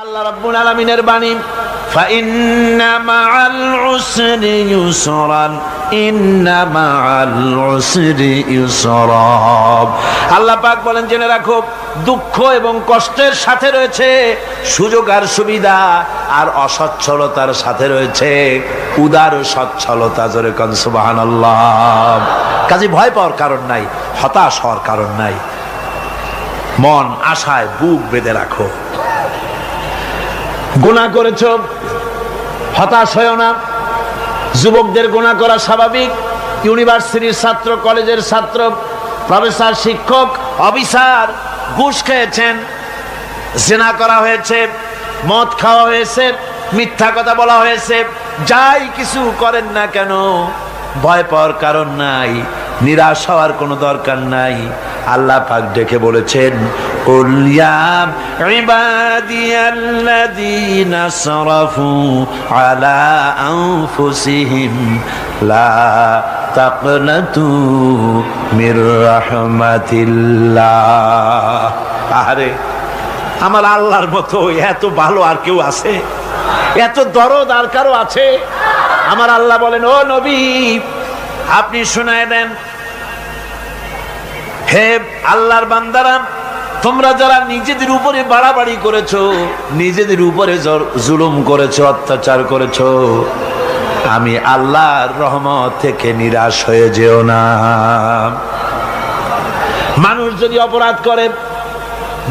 আল্লাহ রাব্বুল আলামিনের বাণী ফাইন্না মাআল উসরি ইউসরান ইন্না মাআল উসরি ইউসরা। আল্লাহ পাক বলেন জেনে রাখো, দুঃখ এবং কষ্টের সাথে রয়েছে সুযোগ আর সুবিধা, আর অসচ্ছলতার সাথে রয়েছে উদার সচ্ছলতা। জোরে কোন সুবহানাল্লাহ। কাজে ভয় পাওয়ার কারণ নাই, হতাশ হওয়ার কারণ নাই। মন আশায় বুক বেঁধে রাখো। গুনাহ করেছ, হতাশ হয়েও না। যুবকদের গুনাহ করা স্বাভাবিক। ইউনিভার্সিটির ছাত্র, কলেজের ছাত্র, প্রফেসর, শিক্ষক, অফিসার ঘুষ খেয়েছেন, জিনা করা হয়েছে, মদ খাওয়া হয়েছে, মিথ্যা কথা বলা হয়েছে, যাই কিছু করেন না কেন ভয় পাওয়ার কারণ নাই, নিরাশ হওয়ার কোনো দরকার নাই। আল্লাহ পাক ডেকে বলেছেন, কুল ইয়া ইবাদিয়াল্লাযীনা আসরাফু আলা আনফুসিহিম লা তাকনাতু মির রাহমাতিল্লাহ। আরে আমার আল্লাহর মতো এত ভালো আর কেউ আছে? এত দরদ আর কারো আছে? আমার আল্লাহ বলেন, ও নবী আপনি শুনায় দেন, হে আল্লাহর বান্দারা, তোমরা যারা নিজেদের উপরে বাড়াবাড়ি করেছো, নিজেদের উপরে জুলুম করেছো, অত্যাচার করেছো, আমি আল্লাহর রহমত থেকে নিরাশ হয়ে যেও না। মানুষ যদি অপরাধ করে,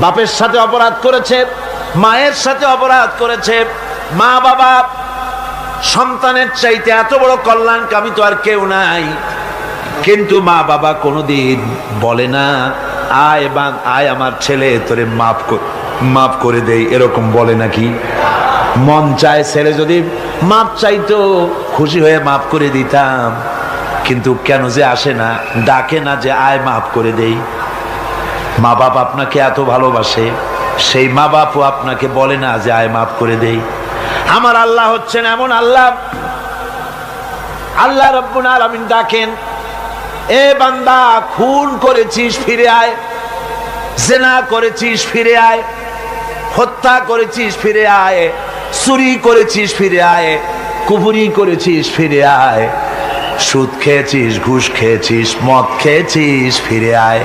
বাপের সাথে অপরাধ করেছে, মায়ের সাথে অপরাধ করেছে, মা বাবা সন্তানের চাইতে এত বড় কল্যাণকামী তো আর কেউ নাই, কিন্তু মা বাবা কোনোদিন বলে না আয় আমার ছেলে তোরে মাফ করে দেই, এরকম বলে নাকি? মন চায় ছেলে যদি মাপ চাইতো, খুশি হয়ে মাফ করে দিতাম, কিন্তু কেন যে আসে না, ডাকে না যে আয় মাফ করে দেই। মা বাপ আপনাকে এত ভালোবাসে, সেই মা বাপও আপনাকে বলে না যে আয় মাফ করে দেই। আমার আল্লাহ হচ্ছেন এমন আল্লাহ, আল্লাহ রাব্বুল আলামিন ডাকেন, এ বান্দা খুন করেছিস ফিরে আয়, জিনা করেছিস ফিরে আয়, হত্যা করেছিস ফিরে আয়, চুরি করেছিস ফিরে আয়, কুফরি করেছিস ফিরে আয়, সুদ খেয়েছিস, ঘুষ খেয়েছিস, মদ খেয়েছিস ফিরে আয়।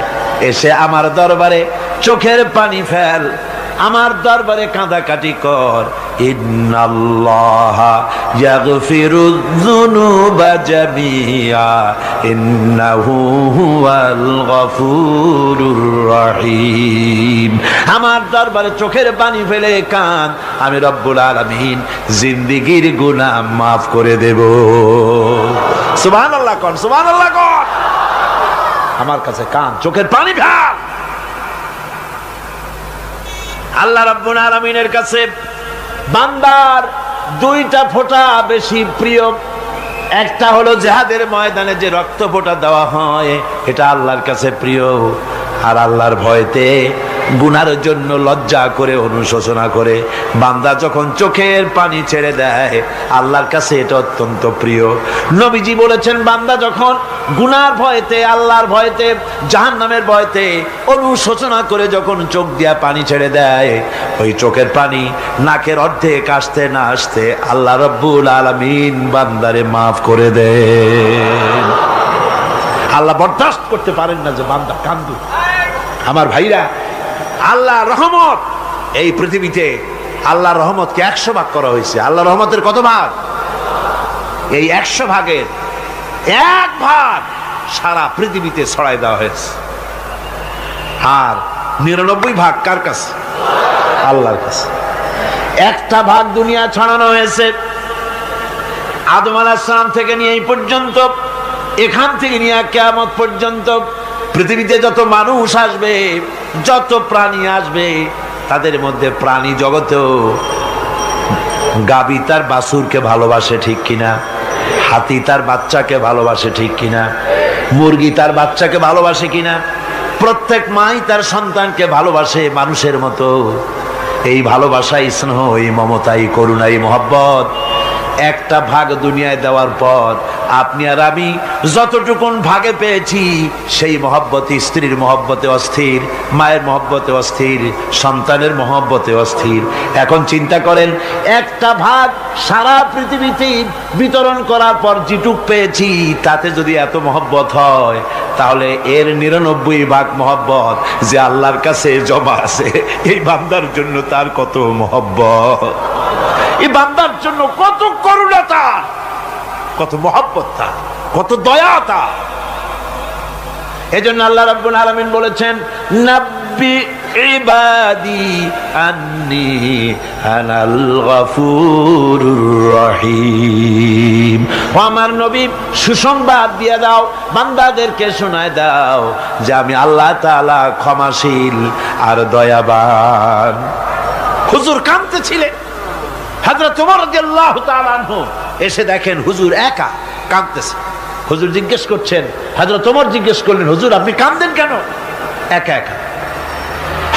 এসে আমার দরবারে চোখের পানি ফেল, আমার দরবারে কাঁদাকাটি কর। ইন্নাল্লাহা ইয়াগফিরুয যুনুবা জামিআ ইন্নাহু হুয়াল গফুরুর রহিম। আমার দরবারে চোখের পানি ফেলে কাঁদ, আমি রব্বুল আলামিন জিন্দেগীর গুনাহ মাফ করে দেব। সুবহানাল্লাহ কোন, সুবহানাল্লাহ কোন। আমার কাছে কাঁদ, চোখের পানি ফেল। আল্লাহ রাব্বুল আলামিনের কাছে বান্দার দুইটা ফোঁটা বেশি প্রিয়। একটা হলো জিহাদের ময়দানে যে রক্ত ফোঁটা দেওয়া হয়, এটা আল্লাহর কাছে প্রিয়। আর আল্লাহর ভয়তে গুনার জন্য লজ্জা করে, অনুশোচনা করে বান্দা যখন চোখের পানি ছেড়ে দেয়, আল্লাহর কাছে এটা অত্যন্ত প্রিয়। নবীজি বলেছেন, বান্দা যখন গুনার ভয়তে, আল্লাহর ভয়তে, জাহান্নামের ভয়তে অনুশোচনা করে যখন চোখ দিয়া পানি ছেড়ে দেয়, ওই চোখের পানি নাকের অর্ধেক আসতে না আসতে আল্লাহ রাব্বুল আলামিন বান্দারে মাফ করে দেন। আল্লাহ বরদাস্ত করতে পারেন না যে বান্দা কান্দু। আমার ভাইরা, আল্লাহ রহমত এই পৃথিবীতে, আল্লাহ রহমতকে 100 ভাগ করা হয়েছে। আল্লাহ রহমতের কত ভাগ? এই 100 ভাগের 1 ভাগ সারা পৃথিবীতে ছড়াই দেওয়া হয়েছে। আর 99 ভাগ কার কাছে? আল্লাহর কাছে। একটা ভাগ দুনিয়া ছড়ানো হয়েছে আদম আলাইহিস সালাম থেকে নিয়ে এই পর্যন্ত, এখান থেকে নিয়ে কিয়ামত পর্যন্ত পৃথিবীতে যত মানুষ আসবে, যত প্রাণী আসবে, তাদের মধ্যে প্রাণী জগতেও গাবি তার বাছুরকে ভালোবাসে ঠিক কিনা, হাতি তার বাচ্চাকে ভালোবাসে ঠিক কিনা, মুরগি তার বাচ্চাকে ভালোবাসে কিনা, প্রত্যেক মাই তার সন্তানকে ভালোবাসে মানুষের মতো। এই ভালোবাসা, স্নেহ, এই মমতা, এই করুণা, এই মহব্বত একটা ভাগ দুনিয়ায় দেওয়ার পর আপনি আর আমি যতটুকুন ভাগে পেয়েছি সেই মহব্বতে, স্ত্রীর মহব্বতে অস্থির, মায়ের মহব্বতে অস্থির, সন্তানের মহব্বতে অস্থির। এখন চিন্তা করেন, একটা ভাগ সারা পৃথিবীতে বিতরণ করার পর যেটুক পেয়েছি তাতে যদি এত মহব্বত হয়, তাহলে এর 99 ভাগ মহব্বত যে আল্লাহর কাছে জমা আছে, এই বান্দার জন্য তার কত মহব্বত, এই বান্দার জন্য কত করুণা তার, কত মহব্বত তার, কত দয়া তার। এজন্য আল্লাহ রাব্বুল আলামিন বলেছেন, নাব্বি ইবাদি আন্নি আনাল গফুরুর রহিম। ও আমার নবী, সুসংবাদ দিয়ে দাও, বান্দাদেরকে শোনায় দাও যে আমি আল্লাহ তাআলা ক্ষমাশীল আর দয়াবান। হুজুর কাঁদতেছিলেন, হযরত ওমর রাদিয়াল্লাহু তাআলা আনহু এসে দেখেন হুজুর একা কাঁদতেছে। হুজুর জিজ্ঞেস করছেন, হযরত ওমর জিজ্ঞেস করলেন, হুজুর আপনি কাঁদেন কেন একা একা?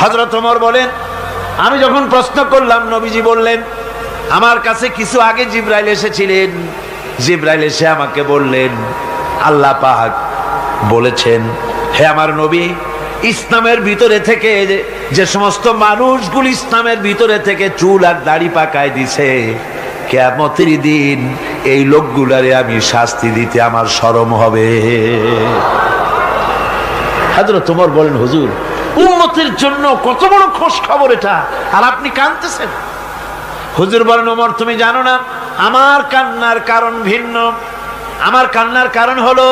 হযরত ওমর বলেন, আমি যখন প্রশ্ন করলাম নবীজি বললেন, আমার কাছে কিছু আগে জিবরাইল এসেছিলেন, জিবরাইল এসে আমাকে বললেন আল্লাহ পাক বলেছেন, হে আমার নবী, ইসলামের ভিতরে থেকে যে সমস্ত মানুষগুলো ইসলামের ভিতরে থেকে চুল আর দাড়ি পাকায় দিছে, কিয়ামতের দিন এই লোকগুলারে আমি শাস্তি দিতে আমার শরম হবে। হযরত ওমর বলেন, হুজুর উম্মতের জন্য কত বড় খোঁজ খবর এটা, আর আপনি কাঁদতেছেন। হুজুর বলেন, ওমর তুমি জানো না আমার কান্নার কারণ ভিন্ন। আমার কান্নার কারণ হলো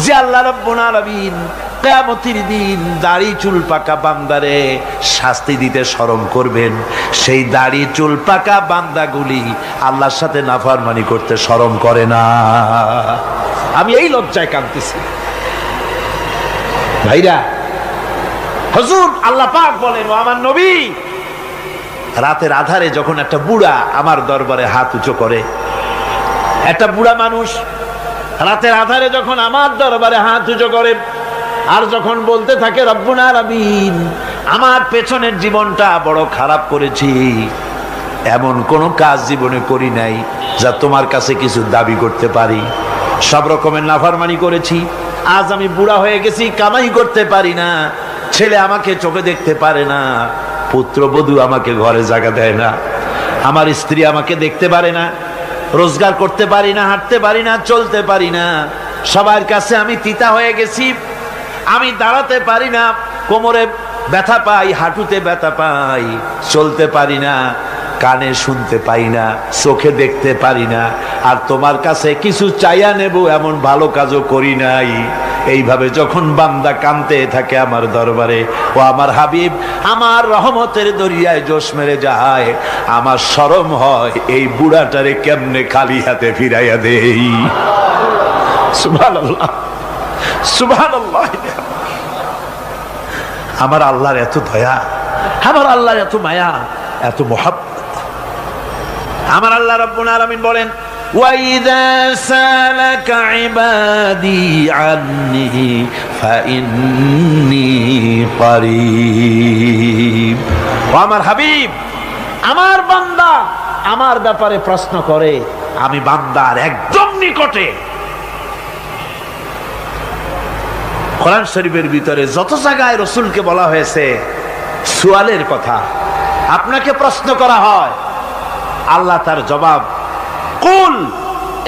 যে আল্লাহ রাব্বুল আলামিন কিয়ামতের দিন দাড়ি চুল পাকা বান্দারে শাস্তি দিতে শরম করবেন, সেই দাড়ি চুল পাকা বান্দাগুলি আল্লাহর সাথে নাফরমানি করতে শরম করে না। আমি এই লজ্জায় কাঁদতেছি। ভাইরা, হুজুর আল্লাহ পাক বলেন, ও আমার নবী, রাতের আধারে যখন একটা বুড়া আমার দরবারে হাত উঁচু করে, একটা বুড়া মানুষ রাতের আধারে যখন আমার দরবারে হাত উঁচু করে আর যখন বলতে থাকে, রব্বুল আলামিন আমার পেছনের জীবনটা বড় খারাপ করেছি, এমন কোনো কাজ জীবনে করি নাই যা তোমার কাছে কিছু দাবি করতে পারি, সব রকমের নাফরমানি করেছি, আজ আমি বুড়া হয়ে গেছি, কামাই করতে পারি না, ছেলে আমাকে চোখে দেখতে পারে না, পুত্রবধূ আমাকে ঘরে জায়গা দেয় না, আমার স্ত্রী আমাকে দেখতে পারে না, রোজগার করতে পারি না, হাঁটতে পারি না, চলতে পারি না, সবার কাছে আমি তিতা হয়ে গেছি, আমি দাঁড়াতে পারি না, কোমরে ব্যথা পাই, হাঁটুতে ব্যথা পাই, চলতে পারি না, কানে শুনতে পাই না, চোখে দেখতে পারি না, আর তোমার কাছে কিছু চাইয়া নেব এমন ভালো কাজও করি নাই। এইভাবে যখন বান্দা কাঁদতে থাকে আমার দরবারে, ও আমার হাবিব আমার রহমতের দরিয়ায় জোশ মেরে যায়, আমার শরম হয় এই বুড়াটারে কেমনে খালি হাতে ফিরাইয়া দেই। সুবহানাল্লাহ, সুবহানাল্লাহ। আমার আল্লাহর এত দয়া, আমার আল্লাহর এত মায়া, এত মহব্বত। আমার আল্লাহ রাব্বুল আলামিন বলেন, وَإِذَا سَأَلَكَ عِبَادِي عَنِّي فَإِنِّي قَرِيبٌ। ও আমার হাবিব, আমার বান্দা আমার ব্যাপারে প্রশ্ন করে, আমি বান্দার একদম নিকটে। কোরআন শরীফের ভিতরে যত জায়গায় রাসূলকে বলা হয়েছে সুয়ালের কথা, আপনাকে প্রশ্ন করা হয়, আল্লাহ তার জবাব কুল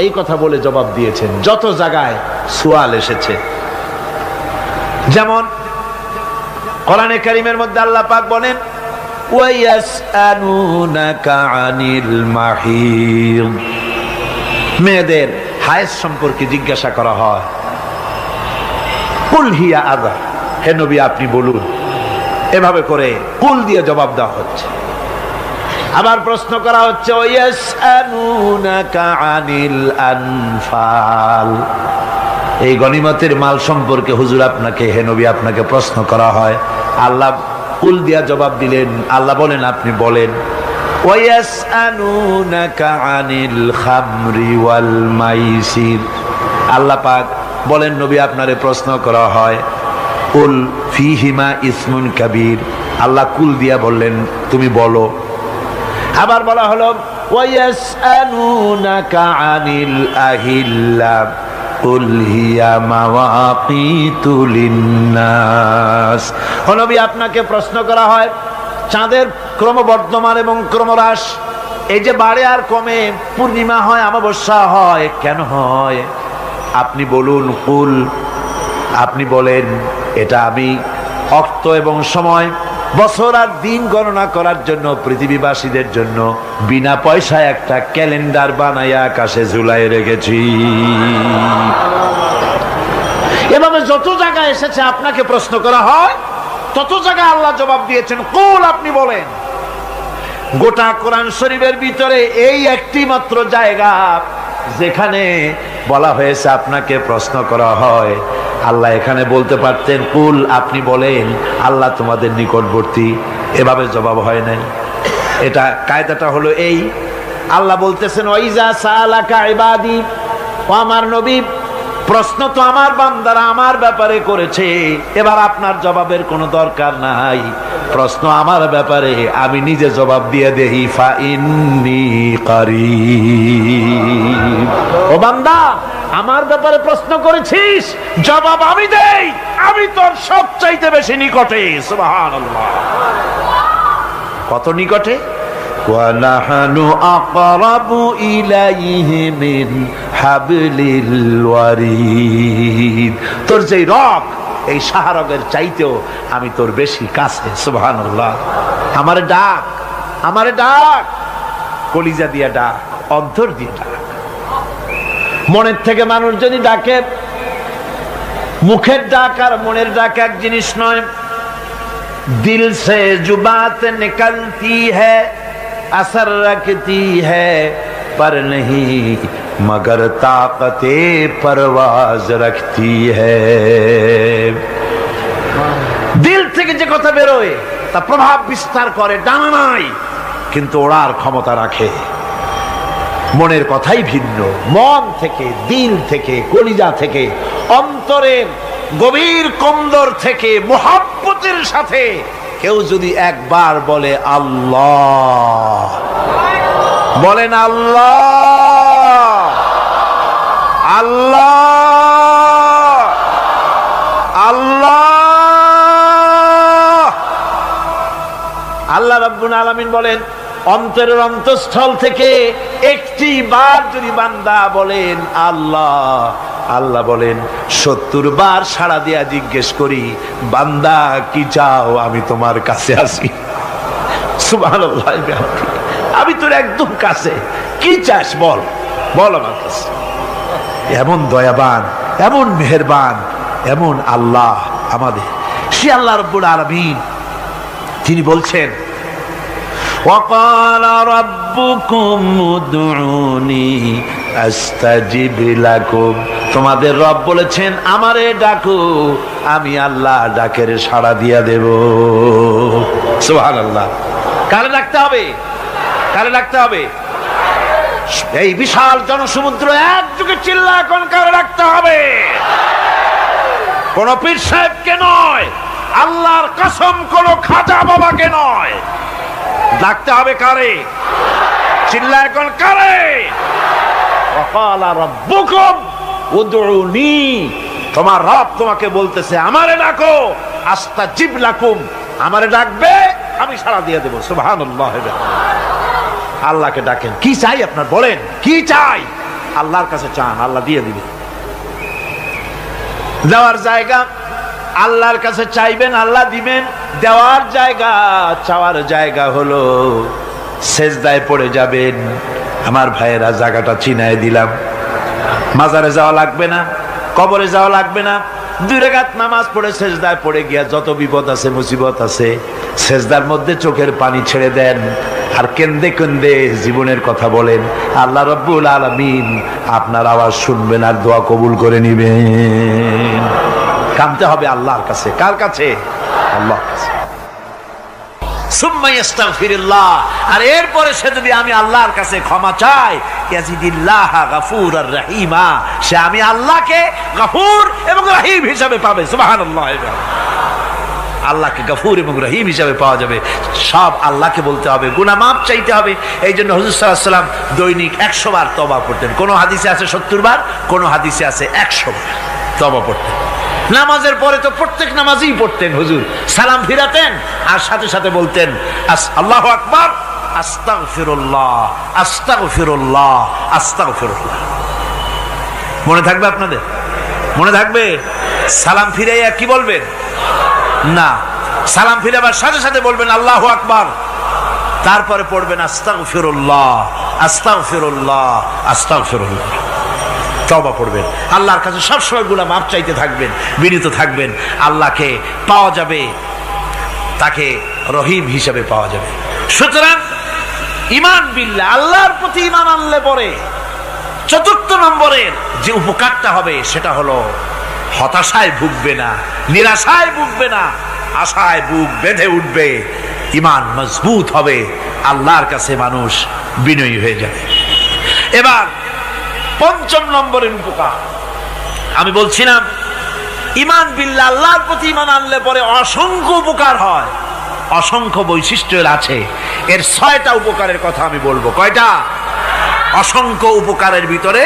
এই কথা বলে জবাব দিয়েছেন। যত জায়গায় সুয়াল এসেছে, যেমন কোরআনে কারীমের মধ্যে আল্লাহ পাক বলেন, ওয়ায়াসআলুনাকা আনিল মাহিদ, মেয়েদের হায়েজ সম্পর্কে জিজ্ঞাসা করা হয়, কুল হিয়া আযা, হে নবী আপনি বলুন। এভাবে করে কুল দিয়ে জবাব দেওয়া হচ্ছে। আবার প্রশ্ন করা হচ্ছে, ওয়ায়াসআলুনাকা আনিল আনফাল, এই গনিমতের মাল সম্পর্কে হুজুর আপনাকে, হে নবী আপনাকে প্রশ্ন করা হয়। আল্লাহ কুল দিয়া জবাব দিলেন, আল্লাহ বলেন আপনি বলেন। ওয়ায়াসআলুনাকা আনিল খামরি ওয়াল মাইসির, আল্লাহ পাক বলেন নবী আপনারে প্রশ্ন করা হয়, কুল ফিহিমা ইসমুন কাবীর, আল্লাহ কুল দিয়া বললেন তুমি বলো। আবার বলা হলো ওয়ায়াসআলুনাকা আনিল আহিল্লা কুল হিয়া মাওয়াকিতু লিন্নাস। ও নবী, আপনাকে প্রশ্ন করা হয় চাঁদের ক্রমবর্ধমান এবং ক্রমহ্রাস, এই যে বাড়ে আর কমে, পূর্ণিমা হয় অমাবস্যা হয়, কেন হয়? আপনি বলুন, কুল, আপনি বলেন, এটা আমি অক্ত এবং সময়, বছর আর দিন গণনা করার জন্য পৃথিবীবাসীদের জন্য বিনা পয়সায় একটা ক্যালেন্ডার বানাইয়া আকাশে ঝুলাই রেখেছি। এভাবে যত জায়গায় এসেছে আপনাকে প্রশ্ন করা হয়, তত জায়গায় আল্লাহ জবাব দিয়েছেন কুল, আপনি বলেন। গোটা কোরআন শরীফের ভিতরে এই একটি মাত্র জায়গা যেখানে বলা হয়েছে আপনাকে প্রশ্ন করা হয়। আল্লাহ এখানে বলতে পারতেন কুল, আপনি বলেন, আল্লাহ তোমাদের নিকটবর্তী, এভাবে জবাব হয় নাই। এটা কায়দাটা হলো এই, আল্লাহ বলতেছেন ওয়াইজা সালাকা ইবাদি, ও আমার নবী, প্রশ্ন তো আমার বান্দারা আমার ব্যাপারে করেছে, এবার আপনার জবাবের কোনো দরকার নাই। প্রশ্ন আমার ব্যাপারে, আমি নিজে জবাব দিয়ে দেই, ফা ইন্নী কারীব। ও বান্দা, আমার ব্যাপারে প্রশ্ন করেছিস, জবাব আমি দেই, আমি তোর সবচাইতে বেশি নিকটে। সুবহানাল্লাহ, কত নিকটে? ওয়া নাহনু আকরাবু ইলাইহি মিন হাবলিল ওয়ারিদ। তোর যেই রগ, এই শাহরগের চাইতেও আমি তোর বেশি কাছে। সুবহানাল্লাহ। আমারে ডাক, আমারে ডাক, কলিজা দিয়া ডাক, অন্তর দিয়ে ডাক। মনের থেকে মানুষ যদি ডাকে, মুখের ডাক আর মনের ডাক এক জিনিস নয়। দিল সে जो बात निकलती है असर रखती है पर नहीं मगर ताकते परवाज रखती है। দিল থেকে যে কথা বেরোয় তা প্রভাব বিস্তার করে, ডানা নাই কিন্তু ওড়ার ক্ষমতা রাখে। মনের কথাই ভিন্ন। মন থেকে, দিল থেকে, কলিজা থেকে, অন্তরের গভীর কন্দর থেকে মুহাব্বতের সাথে কেউ যদি একবার বলে আল্লাহ, বলেন আল্লাহ, আল্লাহ, আল্লাহ, আল্লাহ রাব্বুল আলামিন বলেন, অন্তরের অন্তঃস্থল থেকে একটি বার যদি বান্দা বলেন আল্লাহ, আল্লাহ বলেন 70 বার সাড়া দিয়া জিজ্ঞেস করি, বান্দা কি চাও, আমি তোমার কাছে আছি। সুবহানাল্লাহ, আমি তোর একদম কাছে, কি চাস বল, বল আমার কাছে। এমন দয়াবান, এমন মেহেরবান, এমন আল্লাহ আমাদের। সে আল্লাহ রাব্বুল আলামিন, তিনি বলছেন وقال ربكم ادعوني استجب لكم। তোমাদের রব বলেছেন আমারে ডাকো, আমি আল্লাহ ডাকের সাড়া দিয়া দেব। সুবহানাল্লাহ। কারে ডাকতে হবে? কারে ডাকতে হবে? এই বিশাল জনসমুদ্র একযোগে চিল্লা এখন কারে ডাকতে হবে? কোন পীর সাহেবকে নয়, আল্লাহর কসম কোন খাজা বাবাকে নয়, ডাকতে হবে কারে? চিল্লা এখন কারে? ওয়াকালা রাব্বুকুম উদউনি, তোমার রব তোমাকে বলতেছে আমারে ডাকো, আস্তাজিব লাকুম, আমারে ডাকবে আমি সাড়া দিয়ে দেব। সুবহানাল্লাহ। আল্লাহকে ডাকেন, কি চাই আপনার বলেন, কি চাই? আল্লাহর কাছে চান, আল্লাহ দিয়ে দিবে। দেওয়ার জায়গা আল্লাহর কাছে চাইবেন, আল্লাহ দিবেন। দেওয়ার জায়গা, চাওয়ার জায়গা হলো সেজদায় পড়ে যাবেন। আমার ভাইয়েরা, জায়গাটা চিনায় দিলাম। মাজারে যাওয়া লাগবে না, কবরে যাওয়া লাগবে না। 2 রাকাত নামাজ পড়ে সেজদায় পড়ে গিয়া যত বিপদ আছে, মুসিবত আছে, সেজদার মধ্যে চোখের পানি ছেড়ে দেন আর কেন্দে কেন্দে জীবনের কথা বলেন। আল্লাহ রাব্বুল আলামিন আপনার আওয়াজ শুনবেন আর দোয়া কবুল করে নিবেন। কাঁদতে হবে আল্লাহর কাছে। কার কাছে? আল্লাহর কাছে। সুম্মা ইস্তাগফিরুল্লাহ, আর এরপরে সে যদি আমি আল্লাহর কাছে ক্ষমা চাই, ইয়াজিদিল্লাহ গফুরার রহিমা, সে আমি আল্লাহকে গফুর এবং রহিম হিসাবে পাবে। সুবহানাল্লাহ। আল্লাহকে গফুর এবং রহিম হিসাবে পাওয়া যাবে। সব আল্লাহকে বলতে হবে, গুনাহ মাফ চাইতে হবে। এই জন্য হুজুর সাল্লাল্লাহু আলাইহি ওয়াসাল্লাম দৈনিক 100 বার তওবা পড়তেন। কোন হাদিসে আছে 70 বার, কোন হাদিসে আছে 100 বার তওবা পড়তেন। নামাজের পরে তো প্রত্যেক নামাজই পড়তেন হুজুর, সালাম ফিরাতেন আর সাথে সাথে বলতেন আল্লাহু আকবার, আস্তাগফিরুল্লাহ, আস্তাগফিরুল্লাহ, আস্তাগফিরুল্লাহ। মনে থাকবে আপনাদের? মনে থাকবে? সালাম ফিরাইয়া কি বলবেন? না, সালাম ফিরাবার সাথে সাথে বলবেন আল্লাহু আকবার, তারপরে পড়বেন আস্তাগফিরুল্লাহ, আস্তাগফিরুল্লাহ, আস্তাগফিরুল্লাহ। তওবা পড়বেন, আল্লাহর কাছে সবসময় গুনাহ মাফ চাইতে থাকবেন, বিনীত থাকবেন। আল্লাহকে পাওয়া যাবে, তাকে রহিম হিসেবে পাওয়া যাবে। সুতরাং ঈমান বিল্লাহ, আল্লাহর প্রতি ঈমান আনলে পরে চতুর্থ নম্বরের যে উপকারটা হবে সেটা হলো হতাশায় ভুগবে না, নিরাশায় ভুগবে না, আশায় বুক বেঁধে উঠবে, ঈমান মজবুত হবে, আল্লাহর কাছে মানুষ বিনয়ী হয়ে যাবে। এবার পঞ্চম নম্বরের উপকার আমি বলছিলাম, ঈমান বিল্লাহ, আল্লাহর প্রতি ঈমান আনলে পরে অসংখ্য উপকার হয়, অসংখ্য বৈশিষ্ট্য আছে। এর 6টা উপকারের কথা আমি বলবো। কয়টা? অসংখ্য উপকারের ভিতরে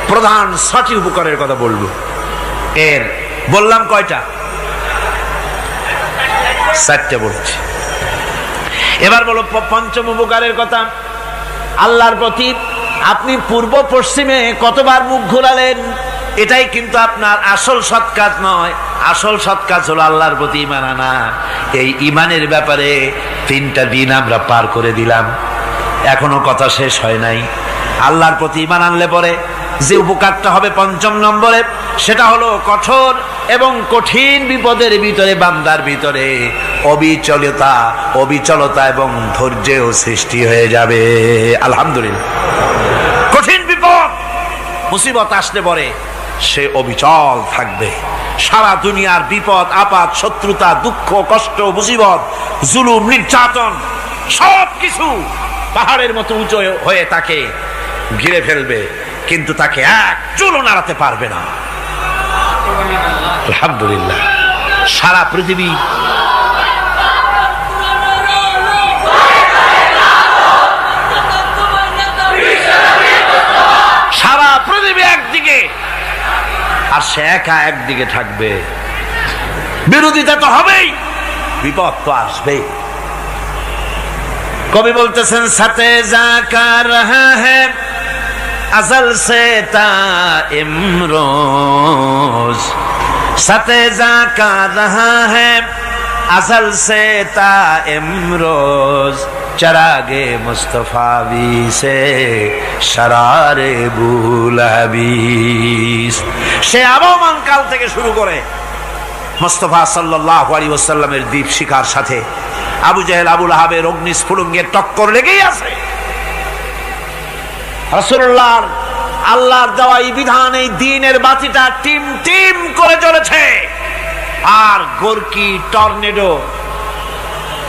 প্রধান 6টি উপকারের কথা বলবো। এর বললাম কয়টা? 4টে বলছি। এবার বলো পঞ্চম উপকারের কথা। আল্লাহর প্রতি আপনি পূর্ব পশ্চিমে কতবার মুখ ঘোরালেন, এটাই কিন্তু আপনার আসল সৎ কাজ নয়। আসল সৎ কাজ হলো আল্লাহর প্রতি ঈমান আনা। এই ঈমানের ব্যাপারে 3টা দিন আমরা পার করে দিলাম, এখনো কথা শেষ হয় নাই। আল্লাহর প্রতি ঈমান আনলে পরে যে উপকারটা হবে পঞ্চম নম্বরে, সেটা হলো কঠোর এবং কঠিন বিপদের ভিতরে বান্দার ভিতরে অবিচলতা এবং ধৈর্যের সৃষ্টি হয়ে যাবে। আলহামদুলিল্লাহ। কঠিন বিপদ মুসিবত আসলে পরে সে অবিচল থাকবে। সারা দুনিয়ার বিপদ আপদ, শত্রুতা, দুঃখ, কষ্ট, মুসিবত, জুলুম, নির্যাতন সবকিছু পাহাড়ের মতো উঁচু হয়ে তাকে ঘিরে ফেলবে, কিন্তু তাকে এক চুলও নাড়াতে পারবে না। আলহামদুলিল্লাহ। সারা পৃথিবী একদিকে আর সে একা একদিকে থাকবে। বিরোধিতা তো হবেই, বিপদ তো আসবেই। কবি বলতেছেন, সাথে জাকা রহা হ্যায় अज़ल से ता इमरोज, सतेजा का रहा है अज़ल से ता इमरोज, चरागे मुस्तफावी से शरारे बुलहबीस। সে আবহমান কাল থেকে শুরু করে মুস্তাফা সাল্লাল্লাহু আলাইহি ওয়াসাল্লামের দীপ শিখার সাথে আবু জাহেল, আবু লাহাবের অগ্নিস্ফুলিঙ্গের টক্কর লেগেই আছে। রাসূলুল্লাহর আল্লাহর দেওয়া এই বিধান, এই দ্বীনের বাতিটা টিম টিম করে জ্বলেছে। আর গোরকি, টর্নেডো,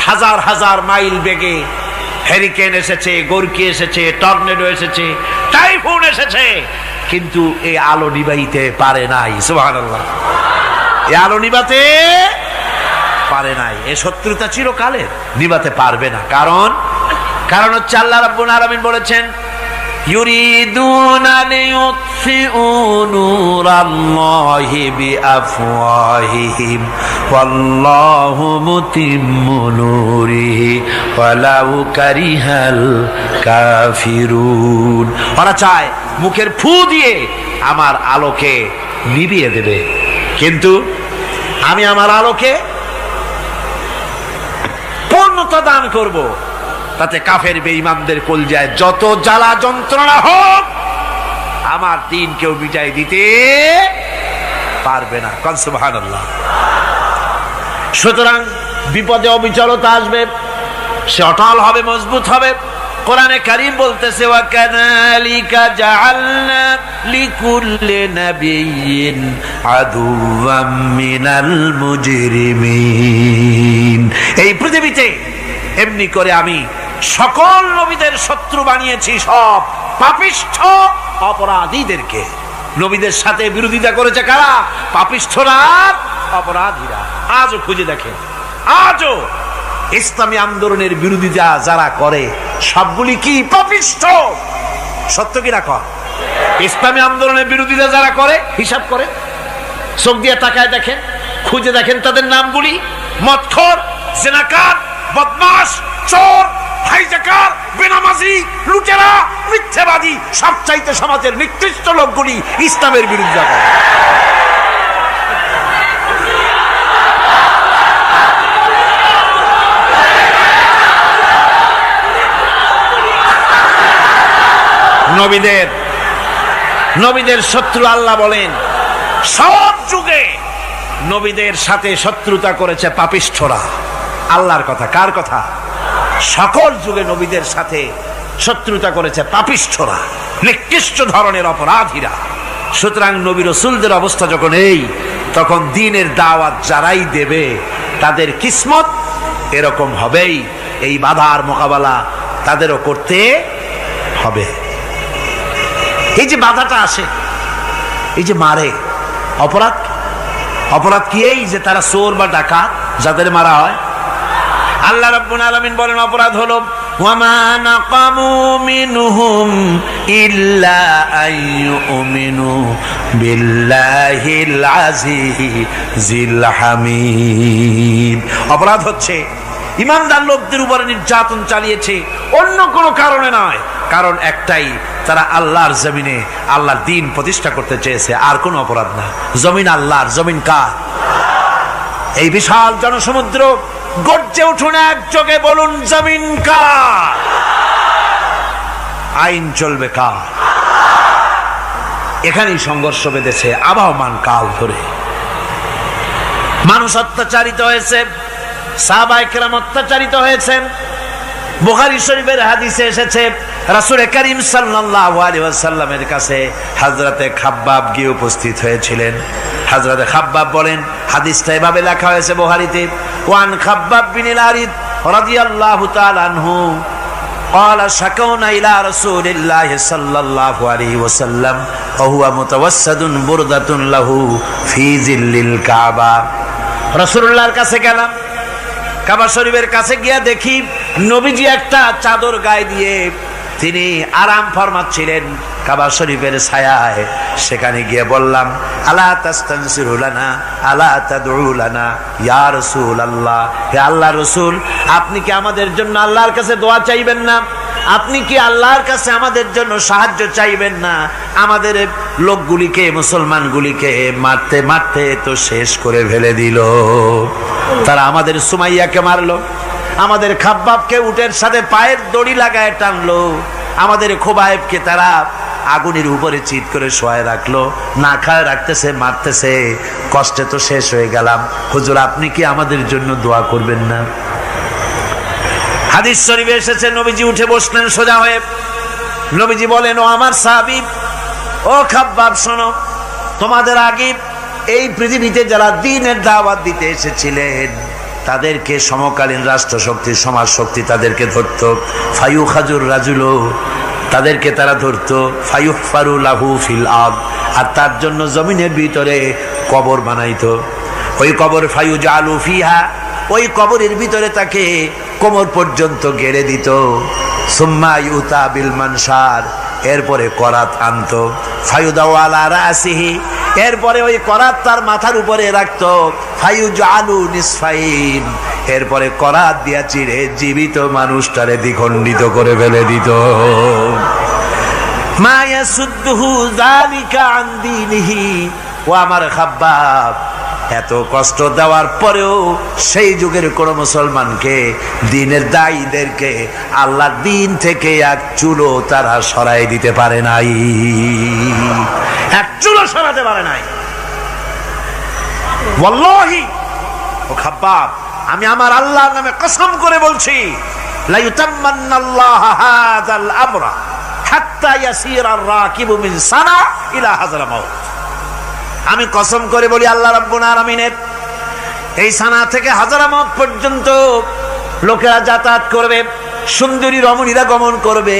হাজার হাজার মাইল বেগে হেরিকেন এসেছে, গোরকি এসেছে, টর্নেডো এসেছে, টাইফুন এসেছে, কিন্তু এই আলো নিবাইতে পারে নাই। সুবহানাল্লাহ। এই আলো নিবাতে পারে নাই। এই শত্রুতা চিরকালের, নিবাতে পারবে না। কারণ হচ্ছে আল্লাহ রাব্বুল আলামিন বলেছেন, ইউরিদুনা লিইউতফিউ নূরাল্লাহি বিআফওয়াহিহিম ওয়াল্লাহু মুতিম্মু নূরিহি ওয়ালাউ কারিহাল কাফিরুন। ওরা চায় মুখের ফু দিয়ে আমার আলোকে নিভিয়ে দেবে, কিন্তু আমি আমার আলোকে পূর্ণতা দান করব। তাতে কাফের বেঈমানদের কলজায় যত জ্বালা যন্ত্রণা হোক, আমার দ্বীন কেউ মিটাই দিতে পারবে না। সুবহানাল্লাহ। সুতরাং বিপদে অবিচলতা আসবে, সে অটল হবে, মজবুত হবে। কোরআনে কারীম বলতেছে, ওয়া কাযালিকা জাআলনা লিকুল্লি নাবিয়্যিন আদুওয়াম মিনাল মুজরিমিন। এই পৃথিবীতে এমনি করে আমি সকল নবীদের শত্রু বানিয়েছি, সব পাপিষ্ঠ অপরাধীদেরকে। নবীদের সাথে বিরোধিতা করেছে কারা? পাপিষ্ঠরা, অপরাধীরা। আজও খুঁজে দেখেন আজও ইসলামী আন্দোলনের বিরোধিতা যারা করে সবগুলি কি পাপিষ্ঠ? সত্য কি না কর? ইসলামী আন্দোলনের বিরোধিতা যারা করে হিসাব করে, চোখ দিয়ে তাকায় দেখেন, খুঁজে দেখেন তাদের নামগুলি। মদখোর, জিনাকার, বদমাশ, চোর, হাইজাকার, বেনামাজি, লুটেরা, মিথ্যাবাদী, সবচাইতে সমাজের নিকৃষ্ট লোকগুলি ইসলামের বিরোধিতা করে। নবীদের শত্রু আল্লাহ বলেন সব যুগে নবীদের সাথে শত্রুতা করেছে পাপিষ্ঠরা। আল্লাহর কথা, কার কথা? সকল যুগে নবীদের সাথে শত্রুতা করেছে পাপিষ্ঠরা, নিকৃষ্ট ধরনের অপরাধীরা। সুতরাং নবী রাসূলদের অবস্থা যখন এই, তখন দ্বীনের দাওয়াত যারাই দেবে তাদের কিসমত এরকম হবেই। এই বাধার মোকাবেলা তাদেরও করতে হবে। এই যে বাধাটা আসে, এই যে মারে, অপরাধ কি? এই যে তারা চোর বা ডাকাত যাদের মারা হয়। আল্লাহ রাব্বুল আলামিন বলেন অপরাধ হলো ওয়ামা নাকামু মিনহুম ইল্লা আইয়ুমিনু বিল্লাহিল আজিজিল হামিদ। অপরাধ হচ্ছে ইমানদার লোকদের উপরে নির্যাতন চালিয়েছে, অন্য কোনো কারণে নয়। কারণ একটাই, তারা আল্লাহর জমিনে আল্লাহর দ্বীন প্রতিষ্ঠা করতে চেয়েছে, আর কোনো অপরাধ না। জমিন আল্লাহর, জমিন কার? এই বিশাল জনসমুদ্র গর্জে উঠুন একযোগে, বলুন জমিন কার? আইন চলবে কার? এখানেই সংঘর্ষ বেঁধেছে আবহমান কাল ধরে। মানুষ অত্যাচারিত হয়েছে, সাহাবায়ে কেরাম অত্যাচারিত হয়েছেন। বুখারী শরীফের হাদিসে এসেছে রাসূল করিম সাল্লাল্লাহু আলাইহি ওয়াসাল্লামের কাছে হযরতে খাব্বাব গিয়ে উপস্থিত হয়েছিলেন। হযরতে খাব্বাব বলেন, হাদিসটা এভাবে লেখা হয়েছে বুখারীতে, ওয়ান খাব্বাব বিন আল-আরিদ রাদিয়াল্লাহু তাআলা আনহু قال شكونا إلى رسول الله صلى الله عليه وسلم وهو متوسد بردة له في ظل الكعبة। রাসূলুল্লাহর কাছে গেলাম, কাবা শরীফের কাছে গিয়া দেখি নবীজি একটা চাদর গায়ে দিয়ে তিনি আরাম ফরমাচ্ছিলেন কাবা শরীফের ছায়ায়। সেখানে গিয়ে বললাম, আলা তাস্তানসিরু লানা আলা তাদউ লানা ইয়া রাসূলুল্লাহ, হে আল্লাহর রাসূল, আপনি কি আমাদের জন্য আল্লাহর কাছে দোয়া চাইবেন না? আপনি কি আল্লাহর কাছে আমাদের জন্য সাহায্য চাইবেন না? আমাদের লোকগুলিকে, মুসলমানগুলিকে মারতে মারতে তো শেষ করে ফেলে দিল। তারা আমাদের সুমাইয়াকে মারলো, আমাদের খাব্বাবকে উটের সাথে পায়ের দড়ি লাগায় টানলো, আমাদের খোবায়েবকে তারা আগুনের উপরে চিৎ করে শোয়ায় রাখলো, না খায় রাখতেছে, মারতেছে। কষ্টে তো শেষ হয়ে গেলাম, হুজুর আপনি কি আমাদের জন্য দোয়া করবেন না? হাদিস শরীফে এসেছে নবীজি উঠে বসলেন সোজা হয়ে। নবীজি বলেন, ও আমার সাহাবী, ও খাব্বাব শোনো, তোমাদের আগে এই পৃথিবীতে যারা দ্বীনের দাওয়াত দিতে এসেছিলেন তাদেরকে সমকালীন রাষ্ট্রশক্তি, সমাজ শক্তি তাদেরকে ধরত। ফায়ুখাজুর রাজুলো, তাদেরকে তারা ধরত। ফায়ুহফারু লাহু ফিল আরদ, আর তার জন্য জমিনের ভিতরে কবর বানাইতো। ওই কবর ফায়ুজালু ফিহা, ওই কবরের ভিতরে তাকে কোমর পর্যন্ত গেড়ে দিত। সুম্মা ইউতা বিল মানশার, এরপরে করাত আনতো। ফায়ুদাউ আলা রাসিহি, এরপরে ওই করাত তার মাথার উপরে রাখতো। ফায়ুজালু নিসফাইন, এরপরে করাত দিয়া চিড়ে জীবিত মানুষটারে দ্বিখণ্ডিত করে ফেলে দিত। মা ইয়াসুদ্দুহু যালিকা আন দীনিহি, ও আমার খাব্বাব, এত কষ্ট দেওয়ার পরেও সেই যুগের কোন মুসলমানকে, দ্বীনের দায়ীদেরকে আল্লাহর দ্বীন থেকে এক চুলো তারা সরাই দিতে পারে নাই, এক চুলো সরাতে পারে নাই। ওয়াল্লাহি, ও খাব্বাব, আমি আমার আল্লাহর নামে কসম করে বলছি, লা ইউতাম্মান্নাল্লাহু হাযাল আমরা হাত্তা ইয়াসিরা আর-রাকিবু মিন সানা ইলা হাযরামাউত। আমি কসম করে বলি, আল্লাহ রাব্বুল আলামিনের এই সানা থেকে হাজারামাউত পর্যন্ত লোকেরা যাতায়াত করবে, সুন্দরী রমণীরা গমন করবে,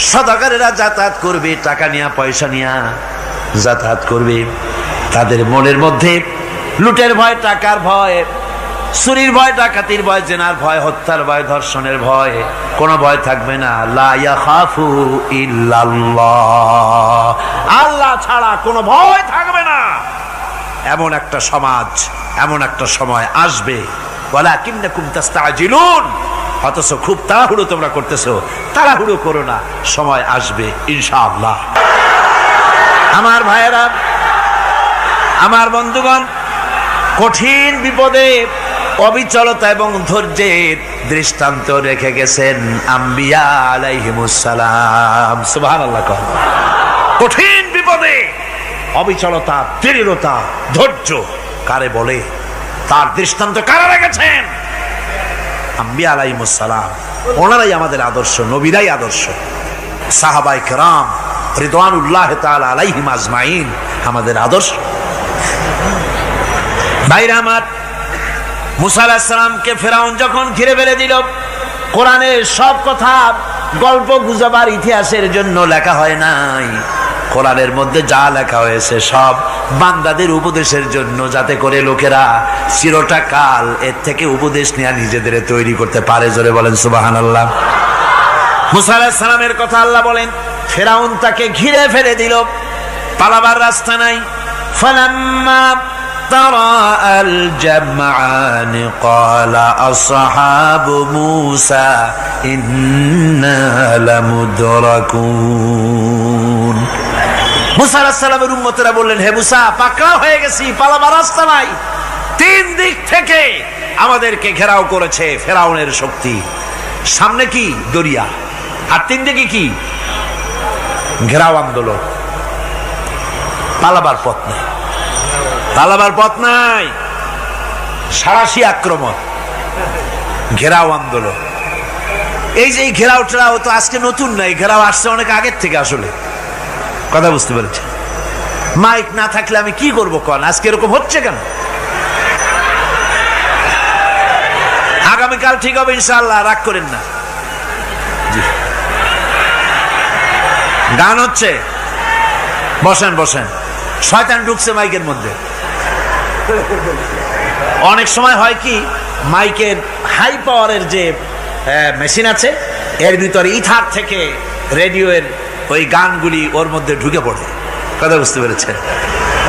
সদাগরেরা যাতায়াত করবে, টাকা নিয়া পয়সা নিয়া যাতায়াত করবে। তাদের মনের মধ্যে লুটের ভয়, টাকার ভয়, চুরির ভয়, ডাকাতির ভয়, জেনার ভয়, হত্যার ভয়, ধর্ষণের ভয়, কোনো ভয় থাকবে না। লা ইয়াখাফু ইল্লাল্লাহ, আল্লাহ ছাড়া কোনো ভয় থাকবে না। এমন একটা সমাজ, এমন একটা সময় আসবে। ওয়ালাকিন্নাকুম তাস্তাজিলুন, অথচ খুব তাড়াহুড়ো তোমরা করতেছো। তাড়াহুড়ো করো না, সময় আসবে ইনশাআল্লাহ। আমার ভাইয়েরা, আমার বন্ধুগণ, কঠিন বিপদে অবিচলতা এবং ধৈর্যের দৃষ্টান্ত রেখে গেছেন আম্বিয়া আলাইহিমুস সালাম। সুবহানাল্লাহ। কঠিন বিপদে অবিচলতা, দৃঢ়তা, ধৈর্য কারে বলে, তার দৃষ্টান্ত কারা রেখেছেন? আম্বিয়া আলাইহিমুস সালাম। ওনারাই আমাদের আদর্শ, নবীরাই আদর্শ। সাহাবায়ে কেরাম রিদওয়ানুল্লাহ তাআলা আলাইহিম আজমাইন আমাদের আদর্শ। ভাইরা আমার, মুসা আলাইহিস সালামকে ফেরাউন যখন ঘিরে ফেলে দিল, কোরআনের সব কথা গল্প গুজবার ইতিহাসের জন্য লেখা হয় নাই। কোরআনের মধ্যে যা লেখা হয়েছে সব বান্দাদের উপদেশের জন্য, যাতে করে লোকেরা চিরটা কাল এর থেকে উপদেশ নেওয়া নিজেদের তৈরি করতে পারে। জোরে বলেন সুবহানাল্লাহ। মুসা আলাইহিস সালামের কথা আল্লাহ বলেন, ফেরাউন তাকে ঘিরে ফেলে দিল, পালাবার রাস্তা নাই। ফালাম্মা ترى الجمعان قال أصحاب موسى إنا لمدركون। মুসা আলাইহিস সালামের উম্মতেরা বললেন, হে মুসা, পাকড়াও হয়ে গেছি, পালাবার রাস্তা নাই। তিন দিক থেকে আমাদেরকে ঘেরাও করেছে ফেরাউনের শক্তি। সামনে কি? দরিয়া, আর তিন দিকে কি? ঘেরাও আন্দোলন। পালাবার পথ নেই, পালাবার পথ নাই। সারাশি আক্রমণ, ঘেরাও আন্দোলন। এই যে ঘেরাও টেরাও তো আজকে নতুন নাই, ঘেরাও আসছে অনেক আগের থেকে। আসলে কথা বুঝতে পেরেছে? মাইক না থাকলে আমি কি করবো কন? আজকে এরকম হচ্ছে কেন? আগামীকাল ঠিক হবে ইনশাআল্লাহ, রাগ করেন না। গান হচ্ছে, বসেন বসেন। শয়তান ঢুকছে মাইকের মধ্যে। অনেক সময় হয় কি, মাইকের হাই পাওয়ারের যে মেশিন আছে, এর ভিতরে ইথার থেকে রেডিওর ওই গানগুলি ওর মধ্যে ঢুকে পড়ে। কথা বুঝতে পেরেছে?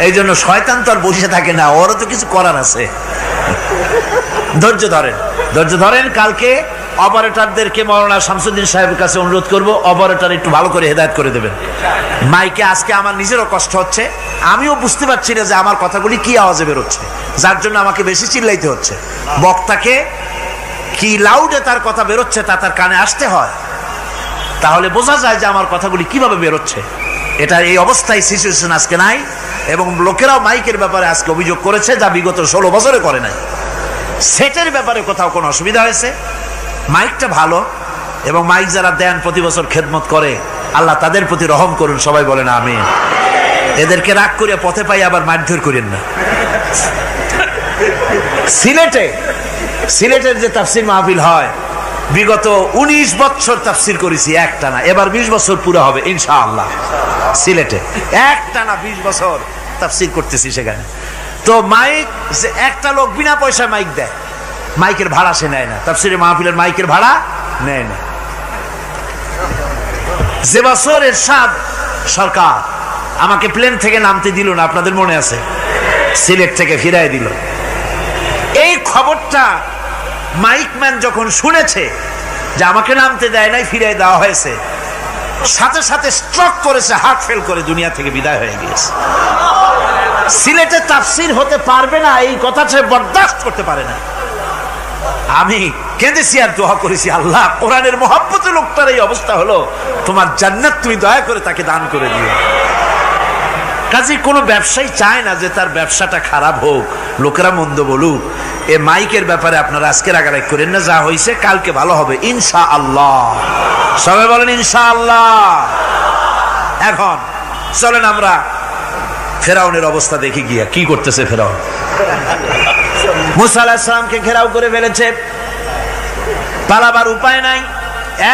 এই জন্য শয়তান তো আর বসে থাকে না, ওরও তো কিছু করার আছে। ধৈর্য ধরেন, ধৈর্য ধরেন। কালকে অপারেটরদেরকে মাওলানা শামসুদ্দিন সাহেবের কাছে অনুরোধ করব, অপারেটর একটু ভালো করে হেদায়েত করে দেবেন মাইকে। আজকে আমার নিজেরও কষ্ট হচ্ছে, আমিও বুঝতে পারছি না যে আমার কথাগুলি কি আওয়াজে বেরোচ্ছে, যার জন্য আমাকে বেশি চিল্লাইতে হচ্ছে। বক্তাকে কি লাউডে তার কথা বেরোচ্ছে তা তার কানে আসতে হয়, তাহলে বোঝা যায় যে আমার কথাগুলি কিভাবে বেরোচ্ছে। এটা এই অবস্থায় সিচুয়েশন আজকে নাই, এবং লোকেরাও মাইকের ব্যাপারে আজকে অভিযোগ করেছে, যা বিগত 16 বছরে করে নাই। সেটের ব্যাপারে কোথাও কোনো অসুবিধা হয়েছে? মাইকটা ভালো, এবং মাইক যারা দেন প্রতি বছর খেদমত করে, আল্লাহ তাদের প্রতি রহম করুন। সবাই বলেন আমিন। এদেরকে রাগ করে পথে পাই আবার মারধর করেন না। সিলেটের যে তাফসির মাহফিল হয়, বিগত 19 বছর তাফসির করেছি একটানা, এবার 20 বছর পুরো হবে ইনশাআল্লাহ। সিলেটে একটানা 20 বছর তাফসির করতেছি সেখানে। তো মাইক, একটা লোক বিনা পয়সায় মাইক দেয়, মাইকের ভাড়া সে নেয় না। তাফসিরে মাহফিলের মাইকের ভাড়া নেয় না। যে বছর এরশাদ সরকার আমাকে প্লেন থেকে নামতে দিল না, আপনাদের মনে আছে? সিলেট থেকে ফিরাই দিল। এই খবরটা মাইকম্যান যখন শুনেছে যে আমাকে নামতে দেয় নাই, ফিরাই দেওয়া হয়েছে, সাথে সাথে স্ট্রোক করেছে, হার্ট ফেল করে দুনিয়া থেকে বিদায় হয়ে গিয়েছে। সিলেটে তাফসির হতে পারবে না, এই কথা সে বরদাস্ত করতে পারে না। আমি কেঁদেছি আর দোয়া করেছি, আল্লাহ, কোরআনের মহব্বতে লোকটার এই অবস্থা হলো, তোমার জান্নাত তুমি দয়া করে তাকে দান করে দিও। কাজে কোনো ব্যবসায়ী চায় না যে তার ব্যবসাটা খারাপ হোক, লোকেরা মন্দ বলুক। এ মাইকের ব্যাপারে আপনারা আজকে রাগারাগ করেন না, যা হয়েছে কালকে ভালো হবে ইনশাআল্লাহ। সবাই বলেন ইনশাআল্লাহ। এখন চলেন আমরা ফেরাউনের অবস্থা দেখি গিয়া কি করতেছে ফেরাউন। মুসা আলাইহিস সালামকে ঘেরাও করে ফেলেছে, পালাবার উপায় নাই।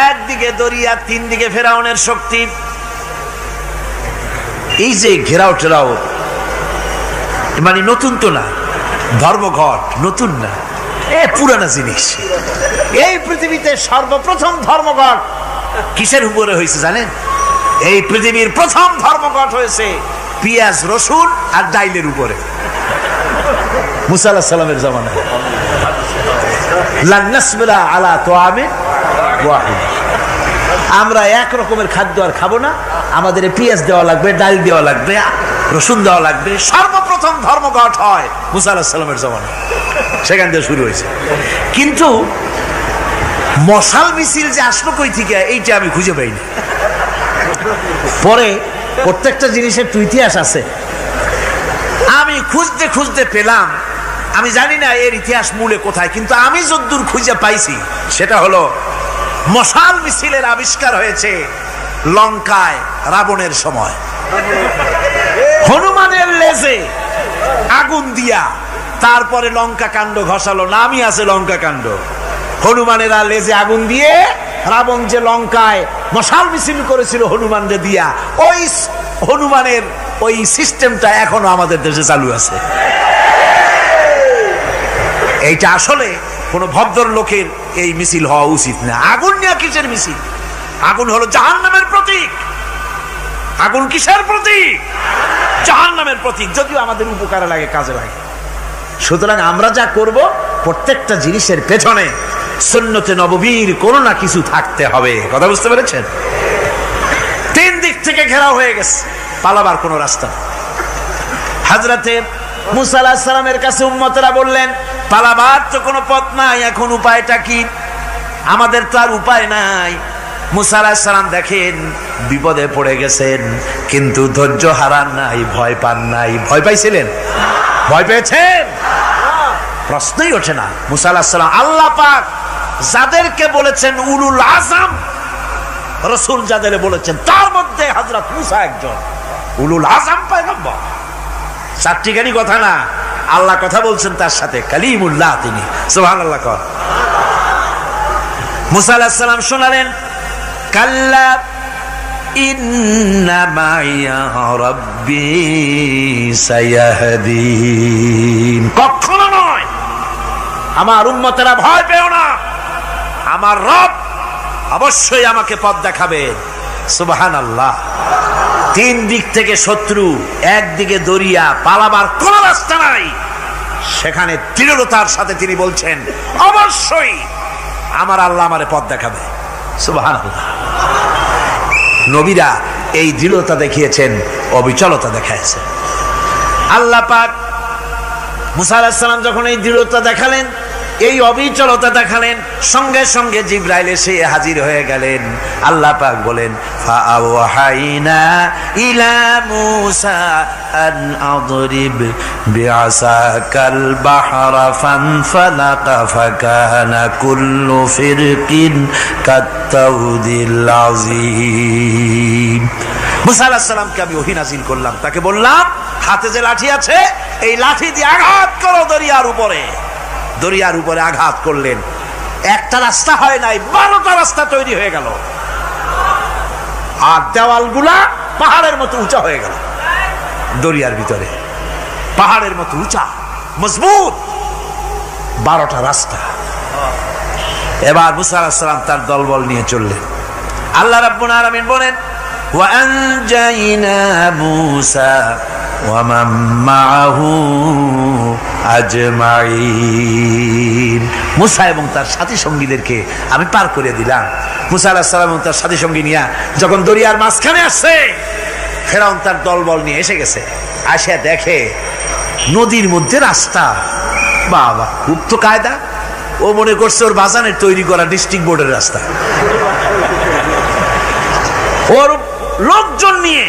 একদিকে দরিয়া, তিন দিকে ফেরাউনের শক্তি। এই যে ঘেরাও টেরাও মানে নতুন তো না, ধর্মঘট নতুন না, পুরানা জিনিস। এই পৃথিবীতে সর্বপ্রথম ধর্মঘট কিসের উপরে হয়েছে জানেন? এই পৃথিবীর প্রথম ধর্মঘট হয়েছে পেঁয়াজ রসুন আর ডাইলের উপরে, মুসা আলাইহিস সালামের জামানায়। লান নাসবিরা আলা তুআমিন ওয়াহিদ, আমরা এক রকমের খাদ্য আর খাবো না, আমাদের পেঁয়াজ দেওয়া লাগবে, ডাল দেওয়া লাগবে, রসুন দেওয়া লাগবে। সর্বপ্রথম ধর্মঘট হয় মুসা আলাইহিস সালামের জামানায়, সেখান থেকে শুরু হয়েছে। কিন্তু মশাল মিছিল যে আসলো কই থেকে এইটা আমি খুঁজে পাইনি। পরে প্রত্যেকটা জিনিসের তো ইতিহাস আছে, আমি খুঁজতে খুঁজতে পেলাম। আমি জানি না এর ইতিহাস মূলে কোথায়, কিন্তু আমি যদ্দূর খুঁজে পাইছি সেটা হলো মশাল মিছিলের আবিষ্কার হয়েছে লঙ্কায় রাবণের সময়। হনুমানের লেজে আগুন দিয়া তারপরে লঙ্কা কাণ্ড ঘষালো, নামই আছে লঙ্কা কাণ্ড। হনুমানেরা লেজে আগুন দিয়ে রাবণ যে লঙ্কায় মশাল মিছিল করেছিল হনুমানরে দিয়া, ওই হনুমানের ওই সিস্টেমটা এখনো আমাদের দেশে চালু আছে। এইটা আসলে কোন ভদ্রলোকের এই মিছিল হওয়া উচিত না। আগুন নিয়ে কিসের মিছিল? আগুন হলো জাহান্নামের প্রতীক। আগুন কিসের প্রতীক? জাহান্নামের প্রতীক। যদিও আমাদের উপকারে লাগে, কাজে লাগে। সুতরাং আমরা যা করব প্রত্যেকটা জিনিসের পেছনে সুন্নতে নববীর কোনো না কিছু থাকতে হবে। কথা বুঝতে পেরেছেন? তিন দিক থেকে ঘেরাও হয়ে গেছে, পালাবার কোনো রাস্তা। হযরতে মুসা আলাইহিস সালামের কাছে উম্মতরা বললেন, পালাবার তো কোনো পথ নাই, এখন উপায়টা কি? আমাদের তো আর উপায় নাই। মুসা আলাইহিস সালাম দেখেন বিপদে পড়ে গেছেন, কিন্তু ধৈর্য হারান নাই, ভয় পান নাই। ভয় পাইছিলেন? ভয় পেয়েছেন? প্রশ্নই ওঠে না। মুসা আলাইহিস সালাম আল্লাহ পাক যাদেরকে বলেছেন উলুল আযম রাসূল, যাদের বলেছেন তার মধ্যে হযরত মুসা একজন উলুল আযম পয়গম্বর। চারটিখানি কথা না, আল্লাহ কথা বলছেন তার সাথে, কালিমুল্লাহ তিনি। সুবহানাল্লাহ। কর মুসা আলাইহিস সালাম শোনালেন, কাল্লা ইন্না মাইয়া রাব্বি সায়াহদিন। কখনো নয়, আমার উম্মতেরা ভয় পেও না, আমার রব অবশ্যই আমাকে পথ দেখাবে। সুবহানাল্লাহ। তিন দিক থেকে শত্রু, একদিকে দরিয়া, পালাবার কোন রাস্তা নাই। সেখানে দৃঢ়তার সাথে তিনি বলছেন, অবশ্যই আমার আল্লাহ আমারে পথ দেখাবে। সুবহানাল্লাহ। নবীরা এই দৃঢ়তা দেখিয়েছেন, অবিচলতা দেখাইছেন। আল্লাহ পাক মুসা আলাইহিস সালাম যখন এই দৃঢ়তা দেখালেন, এই অবিচলতা দেখালেন, সঙ্গে সঙ্গে জিবরাইল এসে হাজির হয়ে গেলেন। আল্লাহ পাক বলেন, ফাআওহাইনা ইলা মূসা আন আদরিব বিআসাকাল বাহরা ফানফালাকা ফাকানা কুল্লু ফিরকিন কাত্তাউদিল আযীম। মূসা আলাইহিস সালামকে আমি ওহী নাযিল করলাম, তাকে বললাম হাতে যে লাঠি আছে এই লাঠি দিয়ে আঘাত করো দরিয়ার উপরে। দরিয়ার উপরে আঘাত করলেন, একটা রাস্তা হয় নাই, 12টা রাস্তা তৈরি হয়ে গেল। আর দেওয়ালগুলা পাহাড়ের মতো উঁচা হয়ে গেল। দরিয়ার ভিতরে পাহাড়ের মতো উঁচা, মজবুত 12টা রাস্তা। এবার মুসা আলাইহিস সালাম তার দলবল নিয়ে চললেন। আল্লাহ রাব্বুল আলামিন বলেন, ওয়া আনজাইনা মূসা ওয়া মান মাআহু আজমাইন। মুসা এবং তার সাথী সঙ্গীদেরকে আমি পার করে দিলাম। মুসা আলাইহিস সালাম এবং তার সাথী সঙ্গী নিয়ে যখন দরিয়ার মাঝখানে আসছে, ফেরাউন তার দলবল নিয়ে এসে গেছে। আসে দেখে নদীর মধ্যে রাস্তা। বাবা, খুব তো কায়দা। ও মনে করছে ওর বাজানের তৈরি করা ডিস্ট্রিক্ট বোর্ডের রাস্তা। ওর লোকজন নিয়ে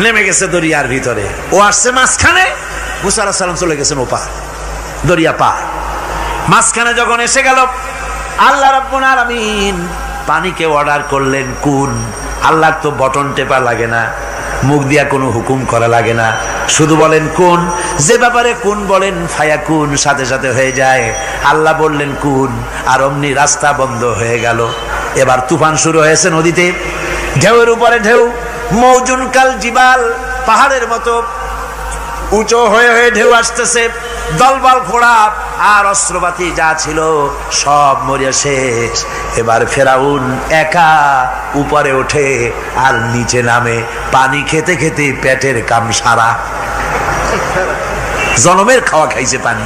নেমে গেছে দরিয়ার ভিতরে, ও আসছে মাঝখানে, মুসা আলাইহিস সালাম চলে গেছেন ওপার, দরিয়া পার। মাঝখানে যখন এসে গেল, আল্লাহ রাব্বুল আলামিন পানিকে অর্ডার করলেন কুন। আল্লাহর তো বটন টেপা লাগে না, মুখ দিয়া কোনো হুকুম করা লাগে না, শুধু বলেন কুন। যে ব্যাপারে কুন বলেন ফায়াকুন, সাথে সাথে হয়ে যায়। আল্লাহ বললেন কুন, আর অমনি রাস্তা বন্ধ হয়ে গেল। এবার তুফান শুরু হয়েছে নদীতে, ঢেউয়ের উপরে ঢেউ, মৌজুন কাল জিবাল, পাহাড়ের মতো উঁচু হয়ে হয়ে ঢেউ আসতেছে। দলবল ঘোড়া আর অস্ত্রপাতি যা ছিল সব মরিয়া শেষ। এবার ফেরাউন একা উপরে ওঠে আর নিচে নামে, পানি খেতে খেতে পেটের কাম সারা, জনমের খাওয়া খাইছে পানি।